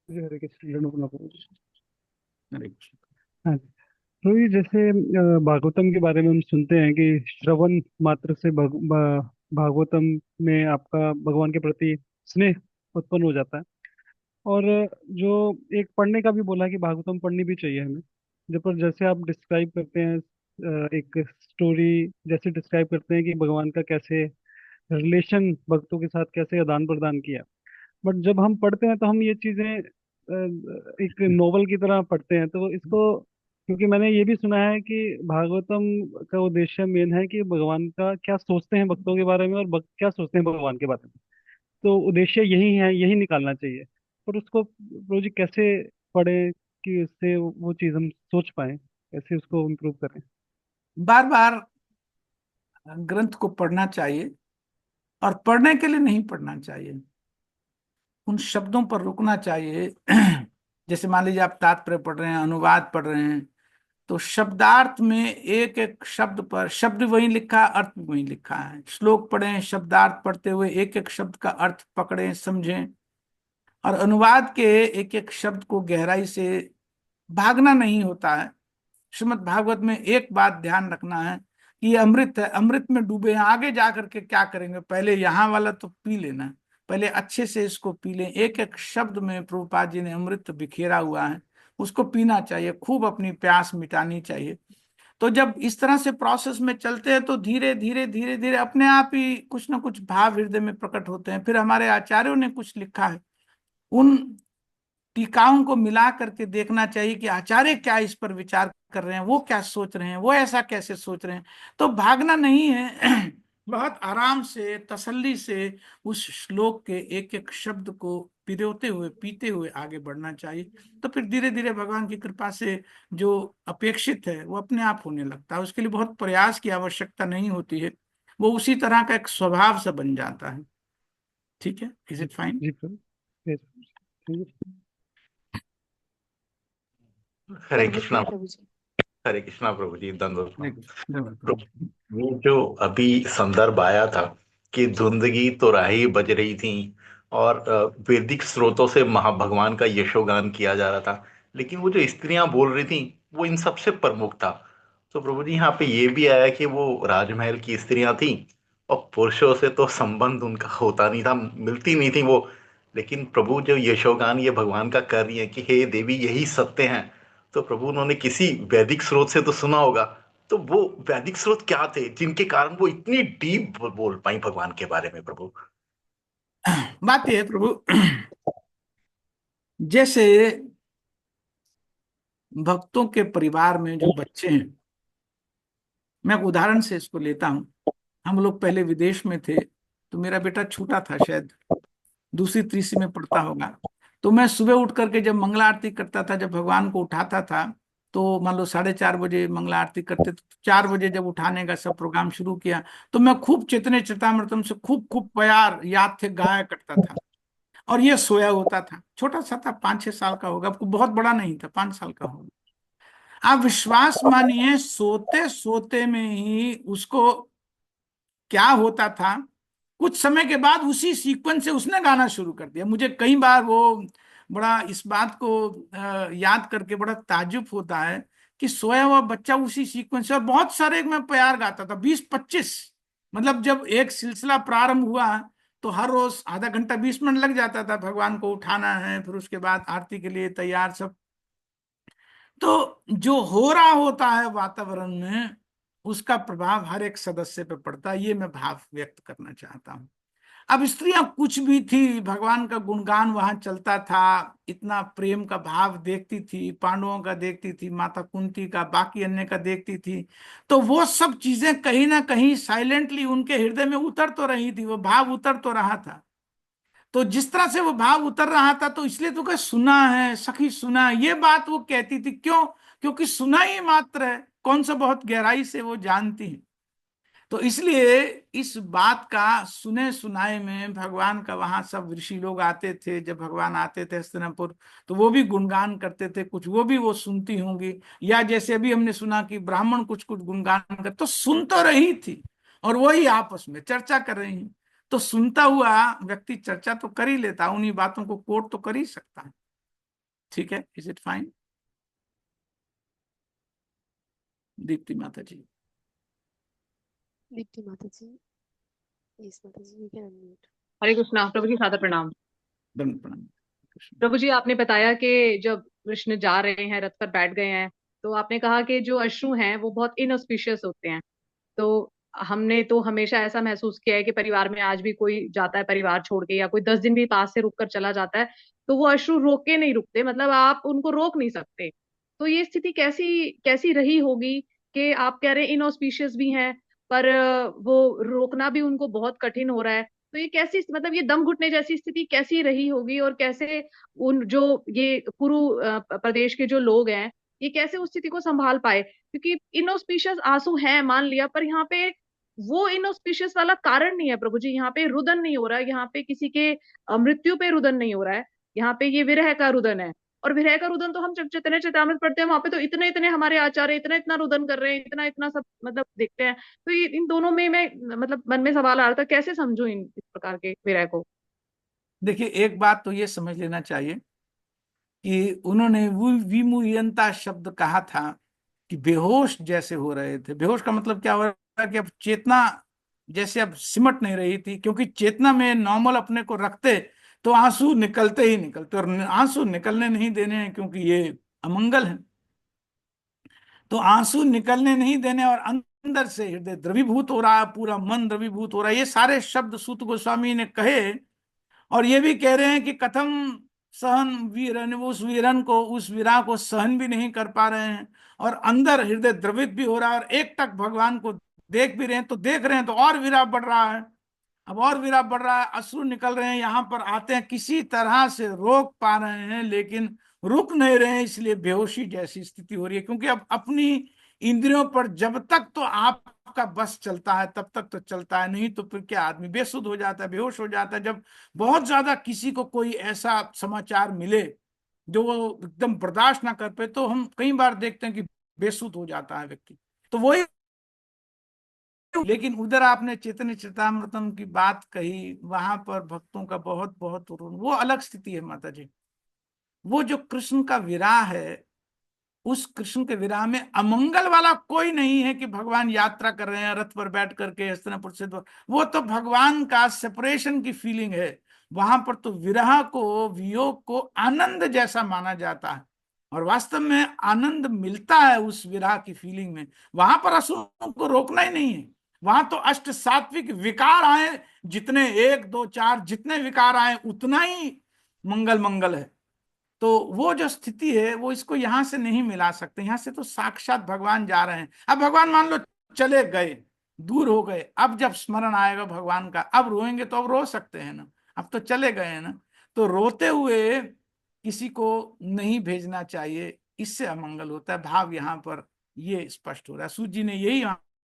हरे कृष्ण। दंडवत प्रभु जी। हरे कृष्ण। हाँ जी। तो ये जैसे भागवतम के बारे में हम सुनते हैं कि श्रवण मात्र से भागवतम में आपका भगवान के प्रति स्नेह उत्पन्न हो जाता है। और जो एक पढ़ने का भी बोला कि भागवतम पढ़नी भी चाहिए हमें। जब पर जैसे आप डिस्क्राइब करते हैं एक स्टोरी जैसे डिस्क्राइब करते हैं कि भगवान का कैसे रिलेशन भक्तों के साथ कैसे आदान प्रदान किया। बट जब हम पढ़ते हैं तो हम ये चीजें एक नोवेल की तरह पढ़ते हैं। तो इसको क्योंकि मैंने ये भी सुना है कि भागवतम का उद्देश्य मेन है कि भगवान का क्या सोचते हैं भक्तों के बारे में और भक्त क्या सोचते हैं भगवान के बारे में। तो उद्देश्य यही है, यही निकालना चाहिए। पर उसको प्रभु जी कैसे पढ़े कि उससे वो चीज हम सोच पाए, कैसे उसको इम्प्रूव करें। बार बार ग्रंथ को पढ़ना चाहिए, और पढ़ने के लिए नहीं पढ़ना चाहिए, उन शब्दों पर रुकना चाहिए। जैसे मान लीजिए आप तात्पर्य पढ़ रहे हैं, अनुवाद पढ़ रहे हैं, तो शब्दार्थ में एक एक शब्द पर, शब्द वही लिखा, अर्थ भी वही लिखा है। श्लोक पढ़ें, शब्दार्थ पढ़ते हुए एक एक शब्द का अर्थ पकड़ें, समझें। और अनुवाद के एक एक शब्द को गहराई से भागना नहीं होता है। श्रीमद् भागवत में एक बात ध्यान रखना है कि ये अमृत है, अमृत में डूबे हैं, आगे जा करके क्या करेंगे, पहले यहाँ वाला तो पी लेना, पहले अच्छे से इसको पी लें। एक एक शब्द में प्रभुपाद जी ने अमृत बिखेरा हुआ है, उसको पीना चाहिए, खूब अपनी प्यास मिटानी चाहिए। तो जब इस तरह से प्रोसेस में चलते हैं तो धीरे धीरे धीरे धीरे अपने आप ही कुछ ना कुछ भाव हृदय में प्रकट होते हैं। फिर हमारे आचार्यों ने कुछ लिखा है, उन टीकाओं को मिला करके देखना चाहिए कि आचार्य क्या इस पर विचार कर रहे हैं, वो क्या सोच रहे हैं, वो ऐसा कैसे सोच रहे हैं। तो भागना नहीं है, बहुत आराम से तसल्ली से उस श्लोक के एक एक शब्द को पिरोते हुए पीते हुए आगे बढ़ना चाहिए। तो फिर धीरे धीरे भगवान की कृपा से जो अपेक्षित है वो अपने आप होने लगता है। उसके लिए बहुत प्रयास की आवश्यकता नहीं होती है, वो उसी तरह का एक स्वभाव सा बन जाता है। ठीक है, इज इट फाइन? जी प्रभु। Yes, thank you। Hare Samarth Krishna. से प्रभु जी। हरे कृष्णा प्रभु जी, दंडवत प्रणाम। धन्यवाद। ये जो अभी संदर्भ आया था कि धुंधगी तो राही बज रही थी और वैदिक स्रोतों से महाभगवान का यशोगान किया जा रहा था, लेकिन वो जो स्त्रियां बोल रही थी वो इन सबसे प्रमुख था। तो प्रभु जी यहाँ पे ये भी आया कि वो राजमहल की स्त्रियां थी और पुरुषों से तो संबंध उनका होता नहीं था, मिलती नहीं थी वो। लेकिन प्रभु जो यशोगान ये भगवान का कर रही है कि हे देवी यही सत्य है, तो प्रभु उन्होंने किसी वैदिक स्रोत से तो सुना होगा। तो वो वैदिक स्रोत क्या थे जिनके कारण वो इतनी डीप बोल पाई भगवान के बारे में प्रभु? बात यह है प्रभु, जैसे भक्तों के परिवार में जो बच्चे हैं, मैं एक उदाहरण से इसको लेता हूं। हम लोग पहले विदेश में थे, तो मेरा बेटा छोटा था, शायद दूसरी तीसरी में पढ़ता होगा। तो मैं सुबह उठ करके जब मंगला आरती करता था, जब भगवान को उठाता था, तो मान लो 4:30 बजे मंगला आरती करते, तो 4 बजे जब उठाने का सब प्रोग्राम शुरू किया, तो मैं खूब चैतन्य चरितामृतम से खूब खूब प्यार याद थे गाया करता था। और ये सोया होता था, छोटा सा था, 5-6 साल का होगा, बहुत बड़ा नहीं था, 5 साल का होगा। आप विश्वास मानिए, सोते सोते में ही उसको क्या होता था, कुछ समय के बाद उसी सीक्वेंस से उसने गाना शुरू कर दिया। मुझे कई बार वो बड़ा इस बात को याद करके बड़ा ताज्जुब होता है कि सोया हुआ बच्चा उसी सीक्वेंस से, और बहुत सारे मैं प्यार गाता था, 20-25, मतलब जब एक सिलसिला प्रारंभ हुआ तो हर रोज आधा घंटा 20 मिनट लग जाता था, भगवान को उठाना है, फिर उसके बाद आरती के लिए तैयार सब। तो जो हो रहा होता है वातावरण में, उसका प्रभाव हर एक सदस्य पे पड़ता है, ये मैं भाव व्यक्त करना चाहता हूँ। अब स्त्रियां कुछ भी थी, भगवान का गुणगान वहां चलता था, इतना प्रेम का भाव देखती थी, पांडवों का देखती थी, माता कुंती का, बाकी अन्य का देखती थी, तो वो सब चीजें कहीं ना कहीं साइलेंटली उनके हृदय में उतर तो रही थी, वो भाव उतर तो रहा था। तो जिस तरह से वो भाव उतर रहा था, तो इसलिए तो कह सुना है सखी सुना है, ये बात वो कहती थी। क्यों? क्योंकि सुना ही मात्र है, कौन सा बहुत गहराई से वो जानती है। तो इसलिए इस बात का सुने सुनाए में भगवान का, वहां सब ऋषि लोग आते थे, जब भगवान आते थे हस्तिनापुर, तो वो भी गुणगान करते थे, कुछ वो भी वो सुनती होंगी, या जैसे अभी हमने सुना कि ब्राह्मण कुछ कुछ गुणगान कर, तो सुन तो रही थी, और वही आपस में चर्चा कर रही हैं। तो सुनता हुआ व्यक्ति चर्चा तो कर ही लेता, उन्हीं बातों को कोट तो कर ही सकता है। ठीक है, इज इट फाइन? दीप्ति माता जी। दीप्ति माता जी, यस माता जी, यू कैन अनम्यूट। हरे कृष्णा प्रभु जी, सादर प्रणाम। दंड प्रणाम। प्रभु जी, आपने बताया कि जब कृष्ण जा रहे हैं, रथ पर बैठ गए हैं, तो आपने कहा कि जो अश्रु हैं वो बहुत इनऑस्पिशियस होते हैं। तो हमने तो हमेशा ऐसा महसूस किया है कि परिवार में आज भी कोई जाता है परिवार छोड़ के, या कोई 10 दिन भी पास से रुक कर चला जाता है, तो वो अश्रु रोक के नहीं रुकते, मतलब आप उनको रोक नहीं सकते। तो ये स्थिति कैसी कैसी रही होगी कि आप कह रहे हैं इनऑस्पिशियस भी हैं, पर वो रोकना भी उनको बहुत कठिन हो रहा है। तो ये कैसी, मतलब ये दम घुटने जैसी स्थिति कैसी रही होगी, और कैसे उन जो ये कुरु प्रदेश के जो लोग हैं, ये कैसे उस स्थिति को संभाल पाए? क्योंकि इनऑस्पिशियस आंसू हैं मान लिया, पर यहाँ पे वो इनऑस्पिशियस वाला कारण नहीं है प्रभु जी। यहाँ पे रुदन नहीं हो रहा है, यहाँ पे किसी के मृत्यु पे रुदन नहीं हो रहा है, यहाँ पे ये विरह का रुदन है। और विरह का रुदन तो हम जब चैतन्य चरितामृत पढ़ते हैं, वहां पे तो इतने इतने हमारे आचार्य इतना इतना रुदन कर रहे हैं, इतना इतना सब मतलब देखते हैं। तो ये इन दोनों में मैं मतलब मन में सवाल आ रहा था, कैसे समझूं इन इस प्रकार के विरह को? देखिए, एक बात तो ये समझ लेना चाहिए कि उन्होंने विमुयंता शब्द कहा था कि बेहोश जैसे हो रहे थे। बेहोश का मतलब क्या हो रहा है कि अब चेतना जैसे अब सिमट नहीं रही थी, क्योंकि चेतना में नॉर्मल अपने को रखते तो आंसू निकलते ही निकलते, और आंसू निकलने नहीं देने हैं, क्योंकि ये अमंगल है। तो आंसू निकलने नहीं देने, और अंदर से हृदय द्रवीभूत हो रहा है, पूरा मन द्रवीभूत हो रहा है। ये सारे शब्द सूत गोस्वामी ने कहे, और ये भी कह रहे हैं कि कथम सहन वीरन, वो उस वीरन को, उस वीरा को सहन भी नहीं कर पा रहे हैं, और अंदर हृदय द्रवित भी हो रहा है, और एक टक भगवान को देख भी रहे हैं, तो देख रहे हैं तो और वीरा बढ़ रहा है, अब और वीरा बढ़ रहा है, अश्रु निकल रहे हैं, यहाँ पर आते हैं, किसी तरह से रोक पा रहे हैं लेकिन रुक नहीं रहे हैं, इसलिए बेहोशी जैसी स्थिति हो रही है। क्योंकि अब अपनी इंद्रियों पर जब तक तो आपका बस चलता है तब तक तो चलता है, नहीं तो फिर क्या, आदमी बेसुध हो जाता है, बेहोश हो जाता है। जब बहुत ज्यादा किसी को कोई ऐसा समाचार मिले जो वो एकदम बर्दाश्त ना कर पाए, तो हम कई बार देखते हैं कि बेसुध हो जाता है व्यक्ति। तो वही, लेकिन उधर आपने चैतन्य चरितामृतम की बात कही, वहां पर भक्तों का बहुत बहुत वो अलग स्थिति है माता जी। वो जो कृष्ण का विराह है, उस कृष्ण के विराह में अमंगल वाला कोई नहीं है कि भगवान यात्रा कर रहे हैं रथ पर बैठ करके हस्तिनापुर से। वो तो भगवान का सेपरेशन की फीलिंग है। वहां पर तो विरह को, वियोग को आनंद जैसा माना जाता है, और वास्तव में आनंद मिलता है उस विरह की फीलिंग में। वहां पर असुरों को रोकना ही नहीं है, वहां तो अष्ट सात्विक विकार आए, जितने 1 2 4 जितने विकार आए उतना ही मंगल मंगल है। तो वो जो स्थिति है वो इसको यहां से नहीं मिला सकते, यहां से तो साक्षात भगवान जा रहे हैं। अब भगवान मान लो चले गए, दूर हो गए, अब जब स्मरण आएगा भगवान का, अब रोएंगे तो अब रो सकते हैं ना, अब तो चले गए हैं ना। तो रोते हुए किसी को नहीं भेजना चाहिए, इससे अमंगल होता है। भाव यहाँ पर ये स्पष्ट हो रहा है। सूत जी ने यही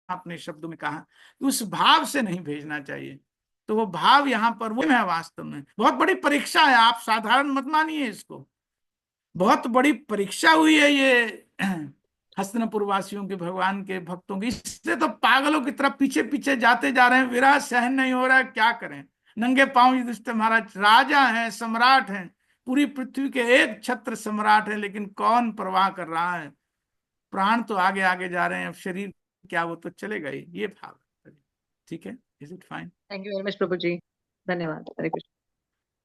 अपने शब्दों में कहा कि उस भाव से नहीं भेजना चाहिए। तो वो भाव यहाँ पर वो है वास्तव में बहुत बड़ी परीक्षा है। आप साधारण मत मानिए इसको, बहुत बड़ी परीक्षा हुई है ये हस्तिनापुर वासियों के, भगवान के भक्तों की। इससे तो पागलों की तरफ पीछे पीछे जाते जा रहे हैं। विरह सहन नहीं हो रहा है, क्या करें। नंगे पांव युधिष्ठिर महाराज राजा हैं, सम्राट हैं, पूरी पृथ्वी के एक छत्र सम्राट है, लेकिन कौन परवाह कर रहा है। प्राण तो आगे आगे जा रहे हैं, अब शरीर क्या वो तो चलेगा ही। ये भाव ठीक है। Is it fine? Thank you very much प्रभु जी, धन्यवाद। हरे कृष्ण।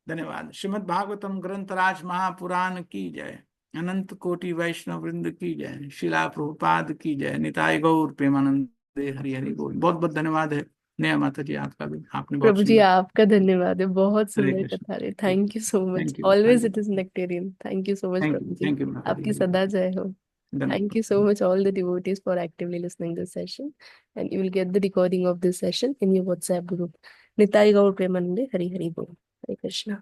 धन्यवाद। श्रीमद् भागवतम ग्रंथराज महापुराण की जय, अनंत कोटि वैष्णव वृंद की जय, शिला प्रभुपाद की जय, निताय गौर प्रेमानंदे हरि हरि बोल। बहुत बहुत धन्यवाद है नेहा माता जी आपका भी, आपने बहुत प्रभु जी सुंदर। आपका धन्यवाद है, बहुत हरे सुंदर कृष्ण। कथा रही। Thank you so much, thank you, always thank it is nectarean. Thank you so much you, प्रभु जी, थैंक यू माता जी। आपकी सदा जय हो। धन्यवाद। Thank you so much all the devotees for actively listening this session, and you will get the recording of this session in your WhatsApp group. Nitai Gaur Premanande Hari Hari Bol. Hare Krishna.